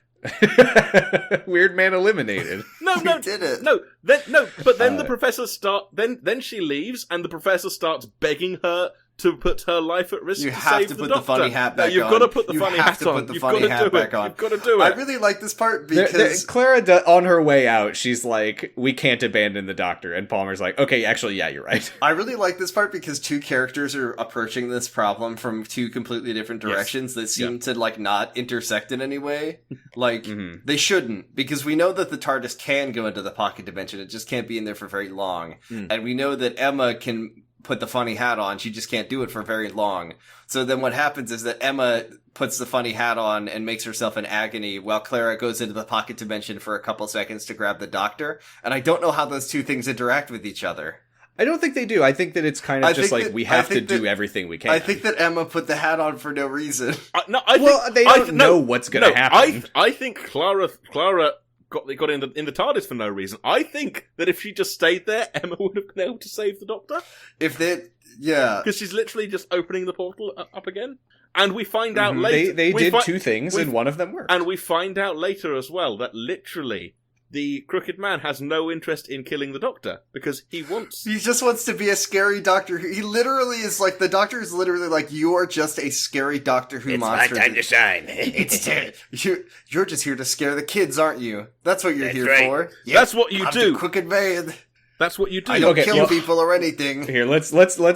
Weird man eliminated. No, We did it. But then the professor then she leaves, and the professor starts begging her to put her life at risk. You to have save to the put Doctor. the funny hat back on. You've got to put the You funny have hat to on. put the You've funny got to hat do back it. on. You've got to do it. I really like this part because Clara, on her way out, she's like, we can't abandon the Doctor. And Palmer's like, okay, actually, yeah, you're right. I really like this part because two characters are approaching this problem from two completely different directions that seem to like not intersect in any way. Like they shouldn't, because we know that the TARDIS can go into the pocket dimension. It just can't be in there for very long. And we know that Emma can put the funny hat on. She just can't do it for very long. So then what happens is that Emma puts the funny hat on and makes herself in agony while Clara goes into the pocket dimension for a couple seconds to grab the Doctor. And I don't know how those two things interact with each other. I don't think they do. I think that it's kind of just like, we have to do everything we can. I think that Emma put the hat on for no reason. They don't know what's going to happen. I think Clara got in the TARDIS for no reason. I think that if she just stayed there, Emma would have been able to save the Doctor. Because she's literally just opening the portal up again. And we find out later... They did two things, and one of them worked. And we find out later as well that literally the Crooked Man has no interest in killing the Doctor, because he just wants to be a scary Doctor Who. He literally is like, the Doctor is literally like, you are just a scary Doctor Who monster. It's my time to shine. You're just here to scare the kids, aren't you? That's what you're here for. Yep. That's what you do. The Crooked Man. That's what you do. I don't kill people or anything. Here, let's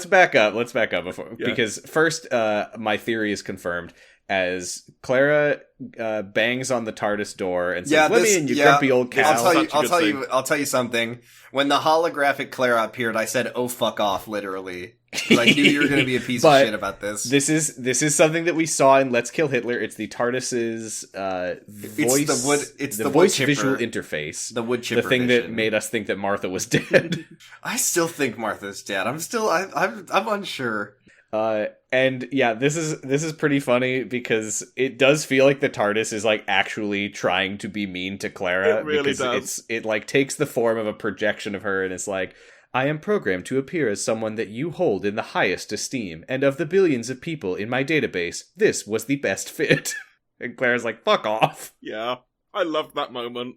back up. Let's back up because first, my theory is confirmed as Clara bangs on the TARDIS door and says, "Let me in, you grumpy old cow." I'll tell you something. When the holographic Clara appeared, I said, "Oh, fuck off!" Literally. I knew you were going to be a piece of shit about this. This is something that we saw in Let's Kill Hitler. It's the TARDIS's voice. It's the wood voice chipper. visual interface. The wood chipper. The thing vision. that made us think that Martha was dead. I still think Martha's dead. I'm unsure. And yeah, this is pretty funny because it does feel like the TARDIS is like actually trying to be mean to Clara. It really because does. It like takes the form of a projection of her, and it's like, I am programmed to appear as someone that you hold in the highest esteem, and of the billions of people in my database, this was the best fit. And Clara's like, fuck off. Yeah, I loved that moment.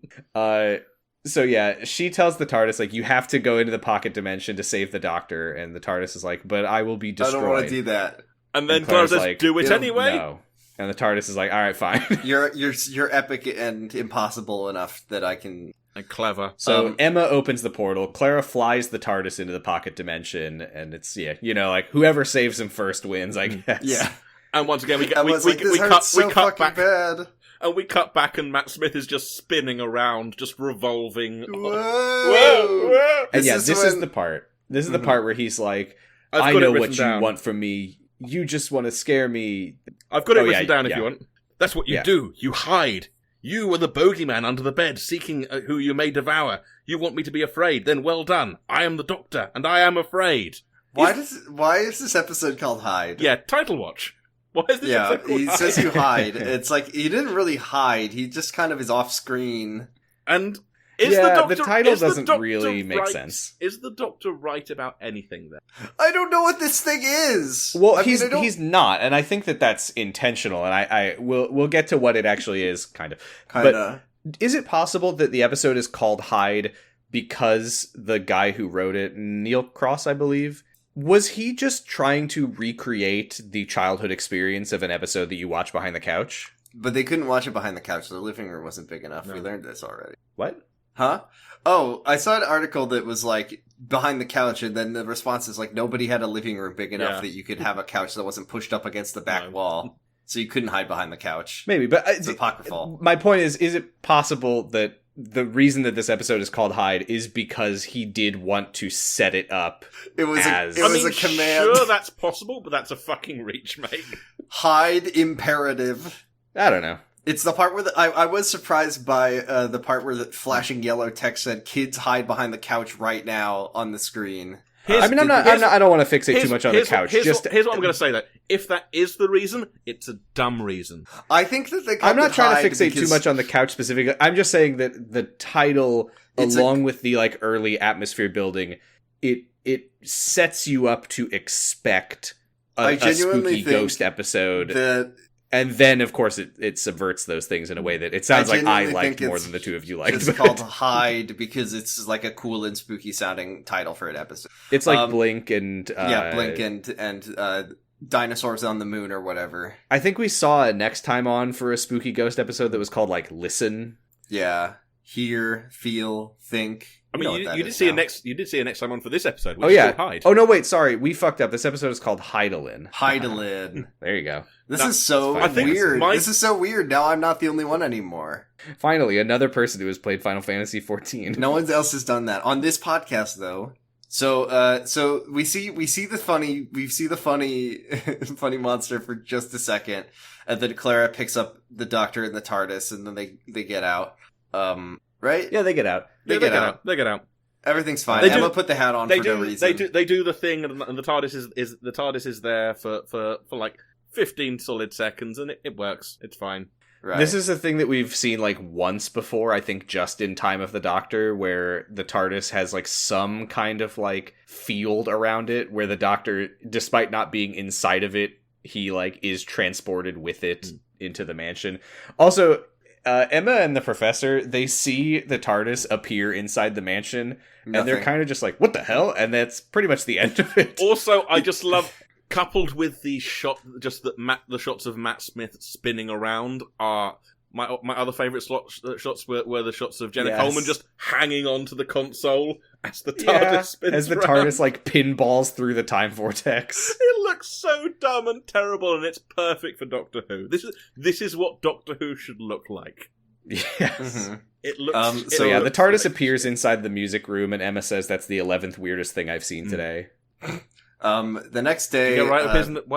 So yeah, she tells the TARDIS, like, you have to go into the pocket dimension to save the Doctor, and the TARDIS is like, but I will be destroyed. I don't want to do that. And then Clara says, like, do it anyway? No. And the TARDIS is like, alright, fine. You're epic and impossible enough that I can... And clever. So Emma opens the portal, Clara flies the TARDIS into the pocket dimension, and it's, yeah, you know, like, whoever saves him first wins, I guess. Yeah. And once again, we cut back. Bad. And we cut back, and Matt Smith is just spinning around, just revolving. Whoa! And this is the part. This is the part where he's like, I know what you want from me. You just want to scare me. I've got it written down if you want. That's what you do. You hide. You are the bogeyman under the bed, seeking who you may devour. You want me to be afraid? Then well done. I am the Doctor, and I am afraid. Why is this episode called Hide? Yeah, title watch. Why is this episode called he Hide? says you hide. It's like, he didn't really hide. He just kind of is off screen. And the title doesn't really make sense. Is the Doctor right about anything then? I don't know what this thing is. Well, he's not, and I think that's intentional, and we'll get to what it actually is, kind of. But is it possible that the episode is called Hide because the guy who wrote it, Neil Cross, I believe, was he just trying to recreate the childhood experience of an episode that you watch behind the couch? But they couldn't watch it behind the couch. The living room wasn't big enough. No. We learned this already. What? Huh? Oh, I saw an article that was like behind the couch, and then the response is like nobody had a living room big enough that you could have a couch that wasn't pushed up against the back wall, so you couldn't hide behind the couch. Maybe, but it's apocryphal. My point is it possible that the reason that this episode is called Hide is because he did want to set it up? It was a command. Sure, that's possible, but that's a fucking reach, mate. Hide imperative. I don't know. It's the part where I was surprised by the part where the flashing yellow text said "Kids hide behind the couch right now" on the screen. I don't want to fixate too much on the couch. Here's what I'm going to say though. If that is the reason, it's a dumb reason. I think that I'm not trying to fixate too much on the couch specifically. I'm just saying that the title, along with the like early atmosphere building, it sets you up to expect a spooky ghost episode. And then, of course, it subverts those things in a way that it sounds like I liked more than the two of you liked. It's called Hide because it's like a cool and spooky sounding title for an episode. It's like Blink and... Blink and Dinosaurs on the Moon or whatever. I think we saw a Next Time On for a spooky ghost episode that was called, like, Listen. Yeah. Hear, feel, think... I mean, you did see a next time on for this episode. Which is Hide. Oh no, wait, sorry, we fucked up. This episode is called Heidelin. Heidelin. There you go. This is so weird. This is so weird. Now I'm not the only one anymore. Finally, another person who has played Final Fantasy XIV. No one else has done that on this podcast, though. So we see the funny monster for just a second, and then Clara picks up the Doctor and the TARDIS, and then they get out. Right? Yeah, they get out. They get out. Everything's fine. Emma put the hat on for no reason. They do the thing, and the TARDIS is there for like 15 solid seconds, and it works. It's fine. Right. This is a thing that we've seen like once before, I think just in Time of the Doctor, where the TARDIS has like some kind of like field around it, where the Doctor, despite not being inside of it, he like is transported with it into the mansion. Also, Emma and the Professor, they see the TARDIS appear inside the mansion, and they're kind of just like, what the hell? And that's pretty much the end of it. Also, I just love, coupled with the shot, just the shots of Matt Smith spinning around are... My other favourite shots were the shots of Jenna Coleman just hanging onto the console as the TARDIS spins as the around. TARDIS like pinballs through the time vortex. It looks so dumb and terrible, and it's perfect for Doctor Who. This is what Doctor Who should look like. Yes. Mm-hmm. It looks... the TARDIS appears inside the music room, and Emma says that's the 11th weirdest thing I've seen today. The next day... You know why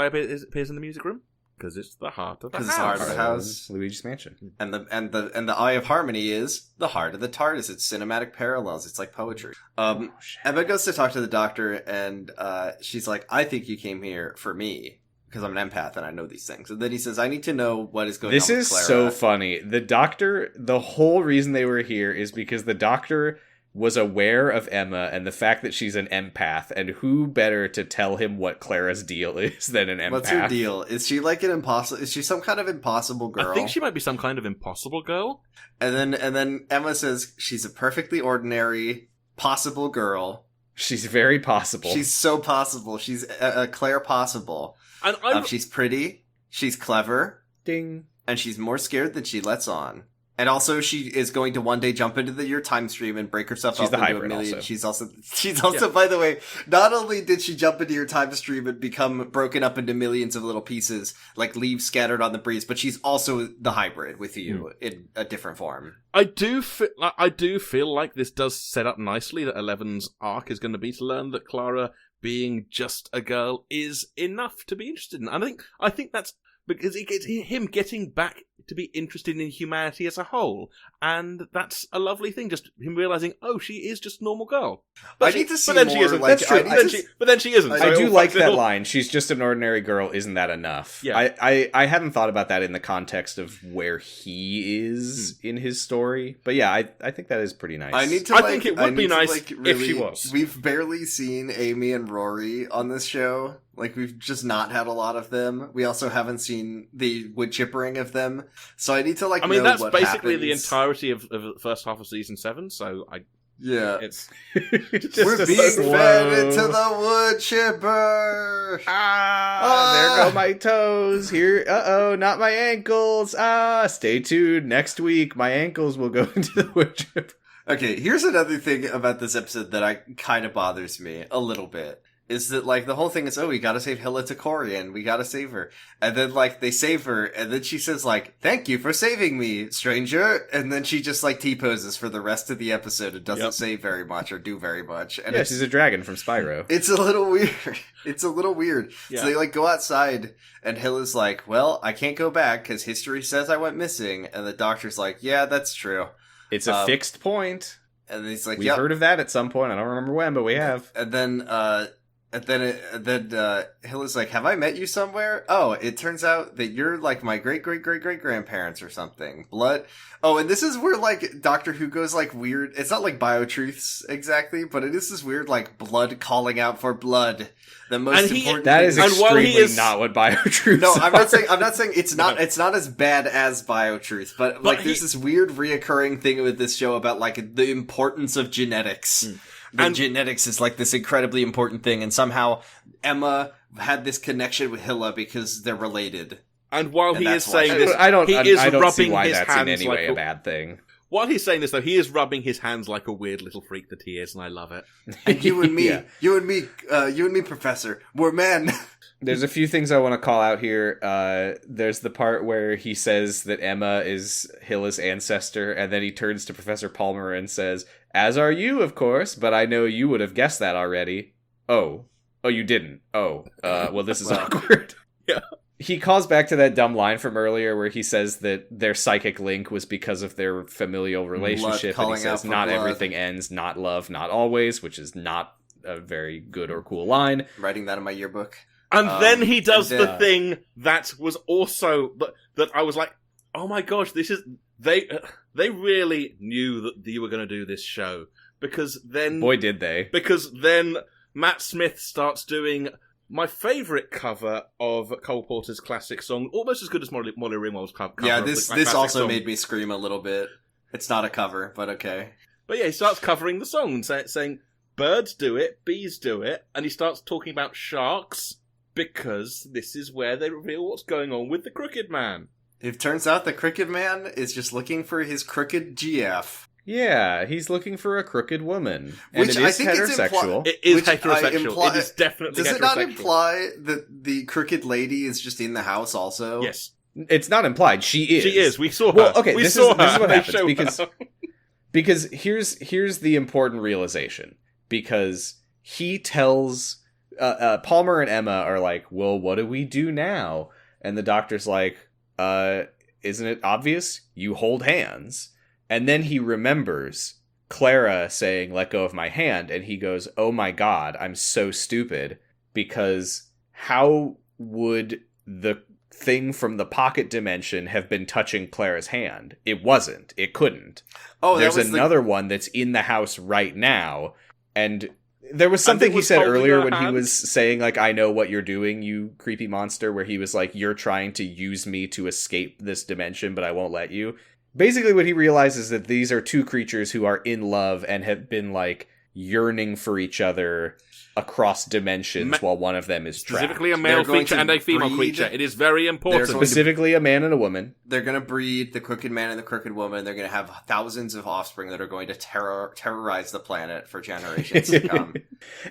it appears in the music room? Because it's the heart of the house. It's the heart of the house. Luigi's Mansion. And the Eye of Harmony is the heart of the TARDIS. It's cinematic parallels. It's like poetry. Emma goes to talk to the Doctor, and she's like, I think you came here for me, because I'm an empath and I know these things. And then he says, I need to know what is going on with Clara. This is so funny. The Doctor, the whole reason they were here is because the Doctor was aware of Emma and the fact that she's an empath, and who better to tell him what Clara's deal is than an empath? What's her deal? Is she like an impossible? Is she some kind of impossible girl? I think she might be some kind of impossible girl. And then Emma says she's a perfectly ordinary possible girl. She's very possible. She's so possible. She's a Claire possible. And she's pretty. She's clever. Ding. And she's more scared than she lets on. And also, she is going to one day jump into your time stream and break herself She's up the into hybrid a million. also. She's also, by the way, not only did she jump into your time stream and become broken up into millions of little pieces, like leaves scattered on the breeze, but she's also the hybrid with you in a different form. I do feel like this does set up nicely that Eleven's arc is going to be to learn that Clara being just a girl is enough to be interested in. And I think that's because it gets him getting back to be interested in humanity as a whole, and that's a lovely thing. Just him realizing, oh, she is just a normal girl. But I need to see but then more. She isn't. Like, That's true. But then she isn't. So I do it like fucks it that all. line. She's just an ordinary girl. Isn't that enough? Yeah. I hadn't thought about that in the context of where he is in his story, but yeah, I think that is pretty nice. I need to. I think it would be nice if she was. We've barely seen Amy and Rory on this show. Like, we've just not had a lot of them. We also haven't seen the wood chippering of them. So I need to, I mean, know that's what basically the happens. entirety of the first half of season 7. So Yeah. it's We're being fed into the wood chipper! There go my toes. Here, not my ankles. Stay tuned. Next week, my ankles will go into the wood chipper. Okay, here's another thing about this episode that kind of bothers me a little bit. Is that, the whole thing is, we gotta save Hilla Takorian, we gotta save her. And then, they save her, and then she says, thank you for saving me, stranger. And then she just, T-poses for the rest of the episode and doesn't say very much or do very much. And she's a dragon from Spyro. It's a little weird. Yeah. So they, go outside, and Hilla's like, well, I can't go back, because history says I went missing. And the doctor's like, yeah, that's true. It's a fixed point. And he's like, We've heard of that at some point. I don't remember when, but we have. And then Hilla's like, have I met you somewhere? Oh, it turns out that you're my great-great-great-great-grandparents or something. Blood. Oh, and this is where Doctor Who goes weird. It's not bio-truths exactly, but it is this weird blood calling out for blood. The most important that thing. is extremely not what bio-truths No, are. I'm not saying it's not as bad as bio-truth, but there's this weird reoccurring thing with this show about the importance of genetics. And genetics is this incredibly important thing, and somehow Emma had this connection with Hilla because they're related. And while he is that's why saying this, I don't rubbing see why his that's hands in any way a bad thing. While he's saying this, though, he is rubbing his hands like a weird little freak that he is, and I love it. And you and me, Yeah. you and me, Professor, we're men. There's a few things I want to call out here. There's the part where he says that Emma is Hilla's ancestor, and then he turns to Professor Palmer and says, as are you, of course, but I know you would have guessed that already. Oh, you didn't. Oh, well, this is awkward. Yeah. He calls back to that dumb line from earlier where he says that their psychic link was because of their familial relationship, and he says, not everything ends, not love, not always, which is not a very good or cool line. Writing that in my yearbook. And then he does the thing that was also that I was like, oh my gosh, this is they really knew that you were going to do this show, because then boy did they. Because then Matt Smith starts doing my favourite cover of Cole Porter's classic song, almost as good as Molly Ringwald's cover. Yeah, of this classic also song. made me scream a little bit. It's not a cover, but okay. But yeah, he starts covering the song and saying birds do it, bees do it, and he starts talking about sharks, because this is where they reveal what's going on with the Crooked Man. It turns out the Crooked Man is just looking for his crooked GF. Yeah, he's looking for a crooked woman. And Which it is I think heterosexual. It is Which I heterosexual. It is definitely Does heterosexual. it not imply that the crooked lady is just in the house also? Yes. It's not implied. She is. She is. We saw her. Well, okay, we this saw is what her. They happens, show because- her. Because here's the important realization. Because he tells... Palmer and Emma are like, well, what do we do now? And the doctor's like, isn't it obvious? You hold hands. And then he remembers Clara saying, let go of my hand. And he goes, oh my God, I'm so stupid. Because how would the thing from the pocket dimension have been touching Clara's hand? It wasn't. It couldn't. Oh, there's another one that's in the house right now, and there was something he said earlier when he was saying, like, I know what you're doing, you creepy monster, where he was like, you're trying to use me to escape this dimension, but I won't let you. Basically what he realizes is that these are two creatures who are in love and have been, like, yearning for each other across dimensions while one of them is trapped. Specifically a male creature and a female creature. It is very important. Specifically a man and a woman. They're going to breed the crooked man and the crooked woman. They're going to have thousands of offspring that are going to terrorize the planet for generations to come.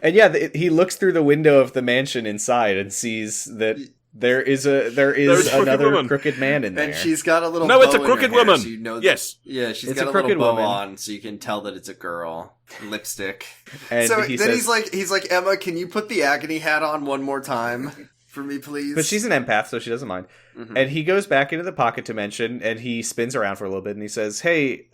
And yeah, he looks through the window of the mansion inside and sees that there is another crooked man in there. And she's got a little No, bow it's a crooked in her hair, woman. So you know yes. Yeah, she's it's got a crooked little bow woman on, so you can tell that it's a girl. Lipstick. And so he then says, he's like, Emma, can you put the agony hat on one more time for me, please? But she's an empath, so she doesn't mind. Mm-hmm. And he goes back into the pocket dimension, and he spins around for a little bit, and he says, hey,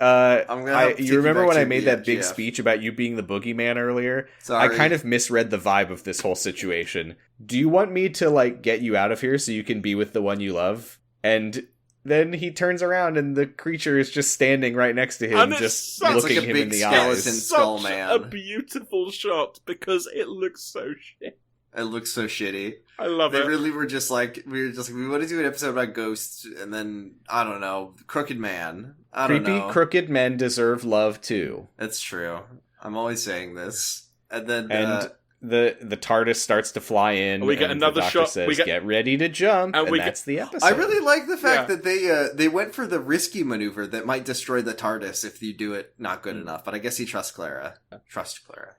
you remember when I made that big speech about you being the boogeyman earlier? Sorry. I kind of misread the vibe of this whole situation. Do you want me to, like, get you out of here so you can be with the one you love? And then he turns around, and the creature is just standing right next to him, just looking him in the eyes. Skull man. A beautiful shot, because it looks so shit. It looks so shitty. I love it. They really were just like, we want to do an episode about ghosts, and then, I don't know, crooked man. Creepy crooked men deserve love, too. That's true. I'm always saying this. And then... The TARDIS starts to fly in. We get another the doctor shot. Says, get ready to jump, and that's the episode. I really like the fact that they went for the risky maneuver that might destroy the TARDIS if you do it not good enough. But I guess he trusts Clara.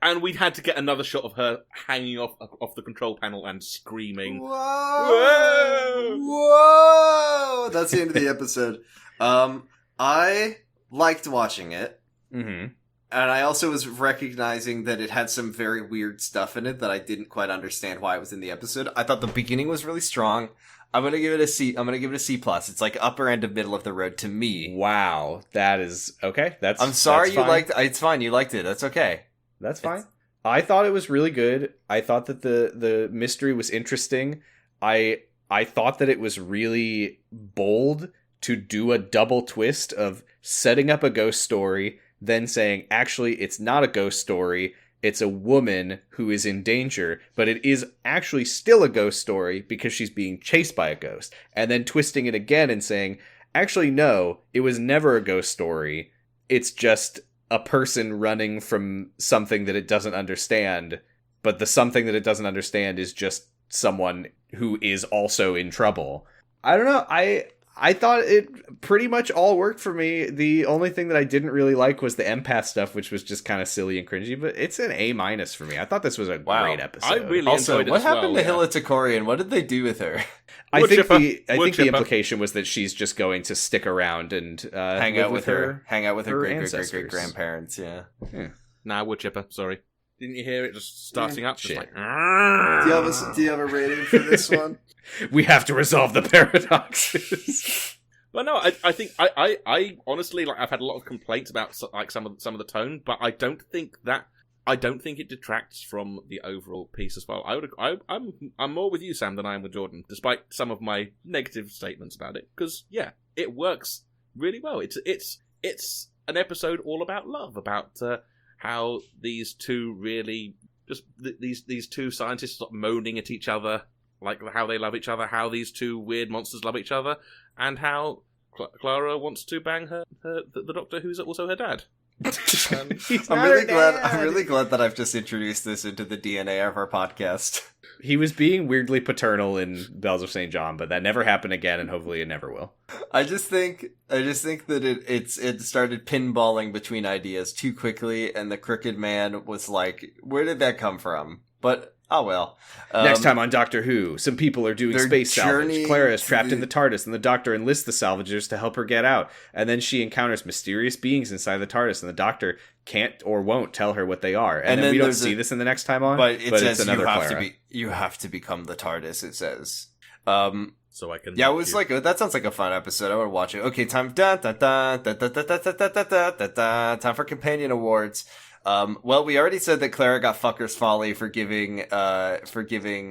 And we had to get another shot of her hanging off the control panel and screaming. Whoa! Whoa! That's the end of the episode. I liked watching it. Mm-hmm. And I also was recognizing that it had some very weird stuff in it that I didn't quite understand why it was in the episode. I thought the beginning was really strong. I'm gonna give it a C. I'm gonna give it a C+. It's like upper end of middle of the road to me. Wow, that is okay. I'm sorry you liked. It's fine. You liked it. That's okay. That's fine. I thought it was really good. I thought that the mystery was interesting. I thought that it was really bold to do a double twist of setting up a ghost story, then saying, actually, it's not a ghost story, it's a woman who is in danger, but it is actually still a ghost story because she's being chased by a ghost. And then twisting it again and saying, actually, no, it was never a ghost story. It's just a person running from something that it doesn't understand, but the something that it doesn't understand is just someone who is also in trouble. I don't know, I thought it pretty much all worked for me. The only thing that I didn't really like was the empath stuff, which was just kind of silly and cringy, but it's an A- for me. I thought this was a great episode. I really enjoyed it. What happened to Hila Takorian? What did they do with her? I think the implication was that she's just going to stick around and hang out with her great grandparents. Yeah. Nah, wood chipper. Sorry. Didn't you hear it just starting up? Just like, do you have a rating for this one? We have to resolve the paradoxes. Well, no, I think I honestly, like, I've had a lot of complaints about like some of the tone, but I don't think it detracts from the overall piece as well. I'm more with you, Sam, than I am with Jordan, despite some of my negative statements about it. Because it works really well. It's an episode all about love, about how these two really just these two scientists stop moaning at each other, like how they love each other, how these two weird monsters love each other, and how Clara wants to bang the Doctor, who's also her dad. I'm really glad that I've just introduced this into the DNA of our podcast. He was being weirdly paternal in Bells of St. John, but that never happened again, and hopefully it never will. I just think that it started pinballing between ideas too quickly, and the crooked man was like, where did that come from? But oh well. Next time on Doctor Who, some people are doing space salvage. Clara is trapped in the TARDIS, and the Doctor enlists the salvagers to help her get out. And then she encounters mysterious beings inside the TARDIS, and the Doctor can't or won't tell her what they are. And then we don't see this in the next time on. But it says it's another Clara. You have to become the TARDIS. It says. So I can. Yeah, it was like that sounds like a fun episode. I would watch it. Okay, time. Time for companion awards. Well, we already said that Clara got fucker's folly for giving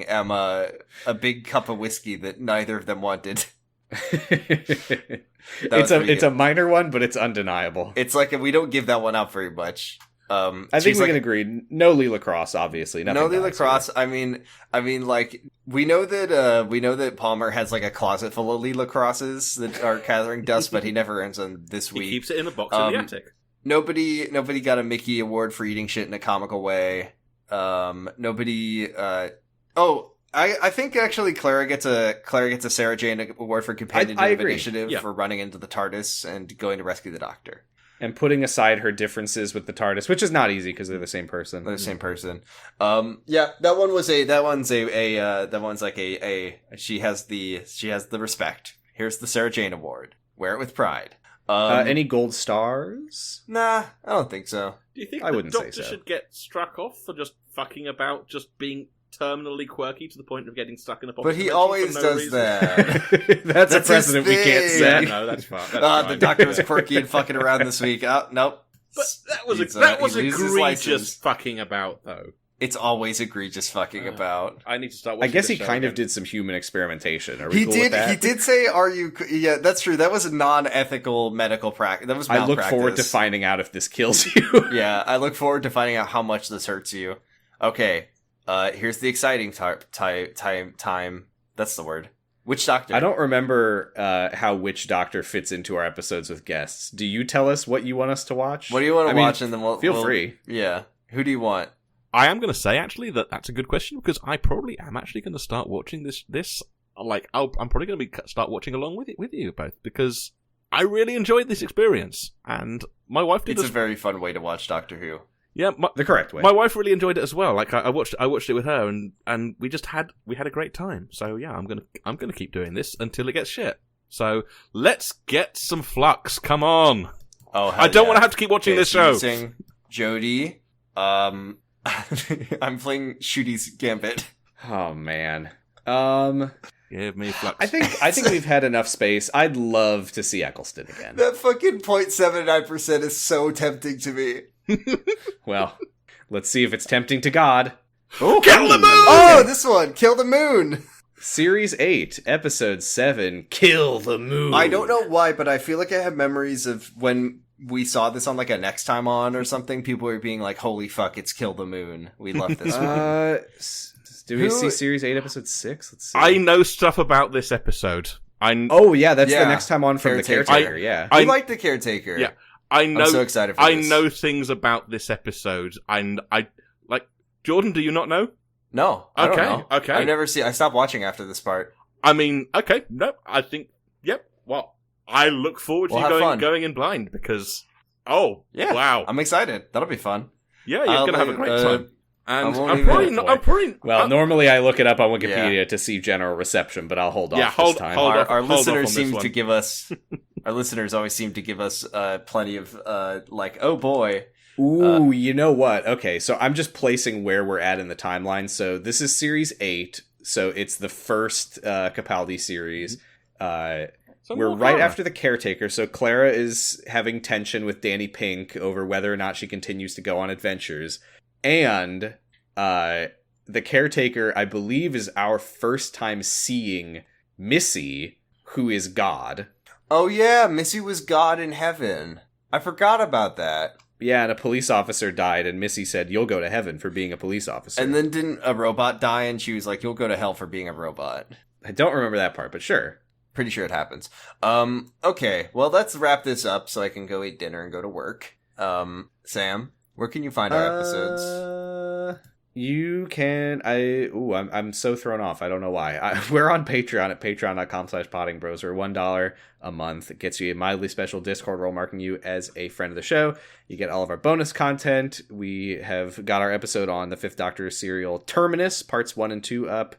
Emma a big cup of whiskey that neither of them wanted. It's a minor one, but it's undeniable. It's like we don't give that one out very much. I think we can agree. No Leela Cross, obviously. No Leela Cross. I mean, like we know that Palmer has like a closet full of Leela Crosses that are gathering dust, but he never earns them this week. He keeps it in a box in the attic. Nobody got a Mickey award for eating shit in a comical way. Nobody. I think actually Clara gets a Sarah Jane award for companionship initiative for running into the TARDIS and going to rescue the Doctor. And putting aside her differences with the TARDIS, which is not easy because they're the same person. They're the same person. That one's like she has the respect. Here's the Sarah Jane Award. Wear it with pride. Any gold stars? Nah, I don't think so. Do you think I the wouldn't Doctor say so. should get struck off for just fucking about, just being terminally quirky to the point of getting stuck in a pocket? But he always does that. That's a precedent we can't set. No, that's fine. The Doctor was quirky and fucking around this week. Nope. But that was he loses his egregious license. fucking about, though. It's always egregious fucking about. I need to start I watching guess he this show kind of again. did some human experimentation. Are we He cool did. with that? He did say, "Are you?" Yeah, that's true. That was a non-ethical medical practice. That was I malpractice. look forward to finding out if this kills you. Yeah, I look forward to finding out how much this hurts you. Okay, here's the exciting time. That's the word. Witch Doctor. I don't remember how Witch Doctor fits into our episodes with guests. Do you tell us what you want us to watch? What do you want to watch? And then we'll feel free. Yeah. Who do you want? I am going to say, actually, that's a good question, because I probably am actually going to start watching this. Like, I'm probably going to start watching along with you both, because I really enjoyed this experience, and my wife did. It's a very fun way to watch Doctor Who. Yeah, the correct way. My wife really enjoyed it as well. Like, I watched it with her, and we had a great time. So yeah, I'm gonna keep doing this until it gets shit. So let's get some flux. Come on. Oh, I don't want to have to keep watching this show. Using Jodie. I'm playing Shooty's Gambit. Oh man. Give me flux. I think we've had enough space. I'd love to see Eccleston again. That fucking 0.79% is so tempting to me. Well, let's see if it's tempting to God. Oh, Kill the moon! Oh, this one, Kill the Moon. Series 8, Episode 7, Kill the Moon. I don't know why, but I feel like I have memories of when we saw this on like a Next Time On or something. People were being like, "Holy fuck, it's Kill the Moon." We love this one. Do we see Series 8, Episode 6? Let's see. I know stuff about this episode. Oh, yeah, that's the Next Time On from the Caretaker, yeah. I like the Caretaker. Yeah. I'm so excited for this. I this. know things about this episode, and I like Jordan. Do you not know? No, I don't Okay, know. okay. I stopped watching after this part. I mean, okay, no, I think, yep. Well, I look forward to We'll have you fun. going in blind because, wow, I'm excited. That'll be fun. yeah, you're gonna have a great time. And I won't I'm even probably look not. for I'm it. probably Well, normally I look it up on Wikipedia to see general reception, but I'll hold off this time. hold off Our on this listeners seem one. to give us. Our listeners always seem to give us plenty of like, oh boy. Ooh, you know what? Okay, so I'm just placing where we're at in the timeline. So this is Series 8, so it's the first Capaldi series. Some We're more right Clara. after the Caretaker, so Clara is having tension with Danny Pink over whether or not she continues to go on adventures. And the Caretaker, I believe, is our first time seeing Missy, who is God. Oh yeah, Missy was God in heaven. I forgot about that. Yeah, and a police officer died, and Missy said, "You'll go to heaven for being a police officer." And then didn't a robot die, and she was like, "You'll go to hell for being a robot." I don't remember that part, but sure. Pretty sure it happens. Okay, well, let's wrap this up so I can go eat dinner and go to work. Sam, where can you find our episodes? You can. I'm so thrown off. I don't know why. We're on Patreon at patreon.com/pottingbros, or $1 a month. It gets you a mildly special Discord role marking you as a friend of the show. You get all of our bonus content. We have got our episode on the Fifth Doctor serial Terminus, parts 1 and 2 up.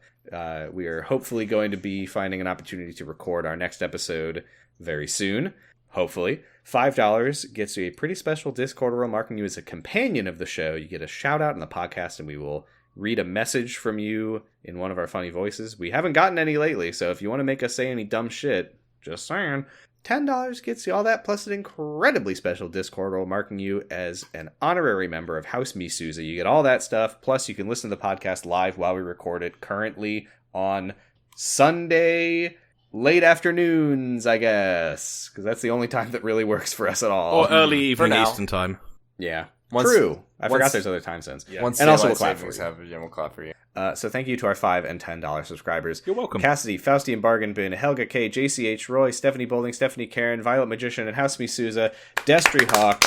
We are hopefully going to be finding an opportunity to record our next episode very soon. Hopefully. $5 gets you a pretty special Discord role marking you as a companion of the show. You get a shout out in the podcast, and we will read a message from you in one of our funny voices. We haven't gotten any lately, so if you want to make us say any dumb shit, just saying. $10 gets you all that, plus an incredibly special Discord role marking you as an honorary member of House Me Sousa. You get all that stuff, plus you can listen to the podcast live while we record it, currently on Sunday late afternoons, I guess, because that's the only time that really works for us at all. Or early evening Eastern time. Yeah. True. I forgot there's other time zones. Yeah. Once and also we'll clap for you. We'll clap for you. So thank you to our $5 and $10 subscribers. You're welcome. Cassidy, Faustian Bargain Bin, Helga K, JCH Roy, Stephanie Boulding, Stephanie Karen, Violet Magician, and House Me Sousa, Destry Hawk,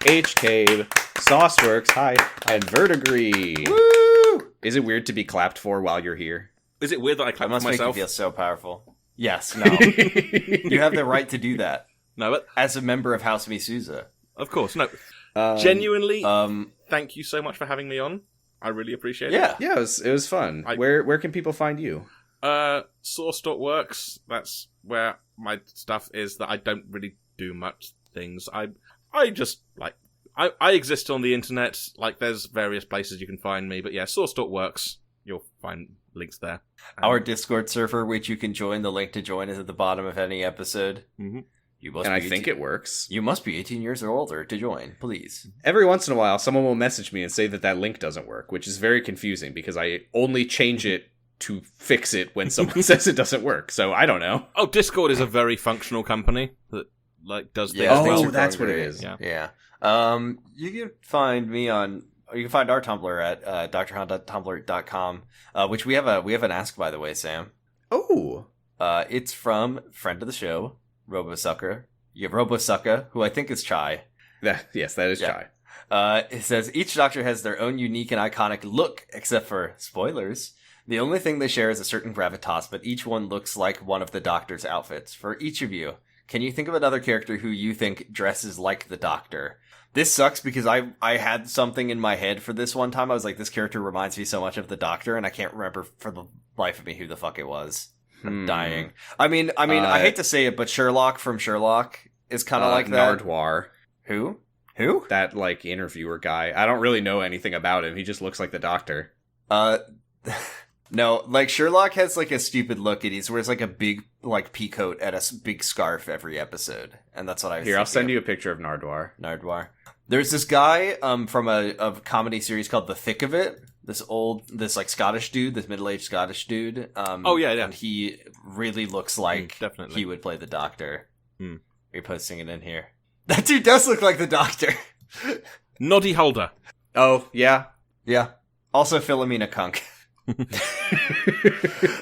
H Cave, Sauceworks, hi, and Vertigree. Woo! Is it weird to be clapped for while you're here? Is it weird that I clap That must for make you myself? feel so powerful. Yes, no. You have the right to do that. No, but As a member of House Me Sousa. of course, no. Genuinely, Um, thank you so much for having me on. I really appreciate it. yeah. Yeah, it was fun. Where can people find you? Source.works, that's where my stuff is, that I don't really do much things. I just, like, I exist on the internet, like, there's various places you can find me, but yeah, source.works, you'll find links there. Our Discord server, which you can join, the link to join is at the bottom of any episode. Mm-hmm. You must And be I think it works. You must be 18 years or older to join, please. Every once in a while, someone will message me and say that link doesn't work, which is very confusing because I only change it to fix it when someone says it doesn't work. So I don't know. Oh, Discord is a very functional company that, like, does things. Yeah, things Oh, are that's going what it great. is. Yeah. Yeah. You can find me on... You can find our Tumblr at drhunt.tumblr.com, which we have an ask, by the way, Sam. Oh. It's from friend of the show, RoboSucker. You have RoboSucker, who I think is Chai. Yes, that is Yeah. Chai. It says, each Doctor has their own unique and iconic look, except for, spoilers, the only thing they share is a certain gravitas, but each one looks like one of the Doctor's outfits. For each of you, can you think of another character who you think dresses like the Doctor? This sucks because I had something in my head for this one time. I was like, this character reminds me so much of the Doctor, and I can't remember for the life of me who the fuck it was. I'm dying. I mean, I hate to say it, but Sherlock from Sherlock is kind of like that. Nardwar. Who? That, like, interviewer guy. I don't really know anything about him. He just looks like the Doctor. No, like, Sherlock has, like, a stupid look, and he wears, like, a big, like, peacoat and a big scarf every episode. And that's what I was Here, I'll thinking send of. you a picture of Nardwar. Nardwar. There's this guy, from a comedy series called The Thick of It. This like, Scottish dude, this middle-aged Scottish dude. Oh, yeah. And he really looks like definitely. he would play the Doctor. Mm. You're posting it in here. That dude does look like the Doctor. Noddy Holder. Oh, yeah. Yeah. Also Philomena Kunk.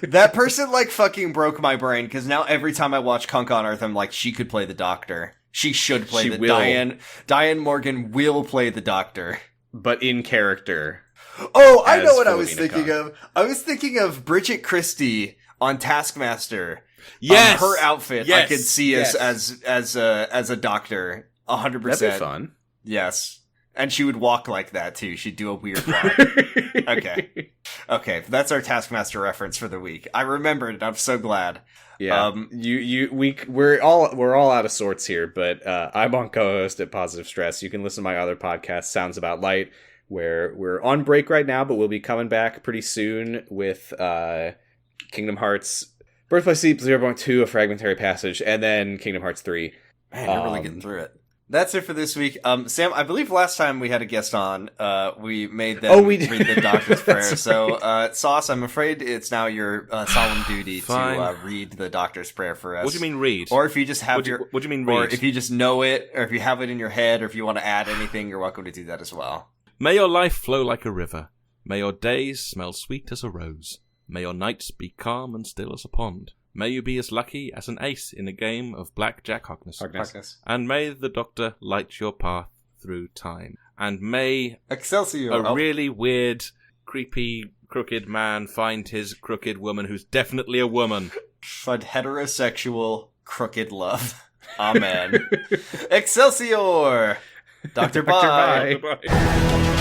That person, like, fucking broke my brain, because now every time I watch Kunk on Earth, I'm like, she could play the Doctor. She should play She the will. Diane Morgan will play the Doctor. But in character. Oh, I As know what I was Philomena thinking Kunk. of. I was thinking of Bridget Christie on Taskmaster. Yes! Her outfit Yes! I could see as a Doctor. 100%. That'd be fun. Yes. And she would walk like that too. She'd do a weird walk. Okay. Okay, that's our Taskmaster reference for the week. I remembered it. I'm so glad. Yeah, we're all out of sorts here, but I'm on co-host at Positive Stress. You can listen to my other podcast, Sounds About Light, where we're on break right now, but we'll be coming back pretty soon with Kingdom Hearts Birth by Sleep 0.2, A Fragmentary Passage, and then Kingdom Hearts 3. Man, you're really getting through it. That's it for this week. Sam, I believe last time we had a guest on, we made them read the Doctor's Prayer. So, Sauce, I'm afraid it's now your solemn duty to read the Doctor's Prayer for us. What do you mean read? Or if you just have What do you mean read? Or if you just know it, or if you have it in your head, or if you want to add anything, you're welcome to do that as well. May your life flow like a river. May your days smell sweet as a rose. May your nights be calm and still as a pond. May you be as lucky as an ace in a game of blackjack Harkness. And may the Doctor light your path through time. And may Excelsior! a really weird, creepy, crooked man find his crooked woman who's definitely a woman. Find heterosexual, crooked love. Amen. Excelsior! Doctor, bye! Bye.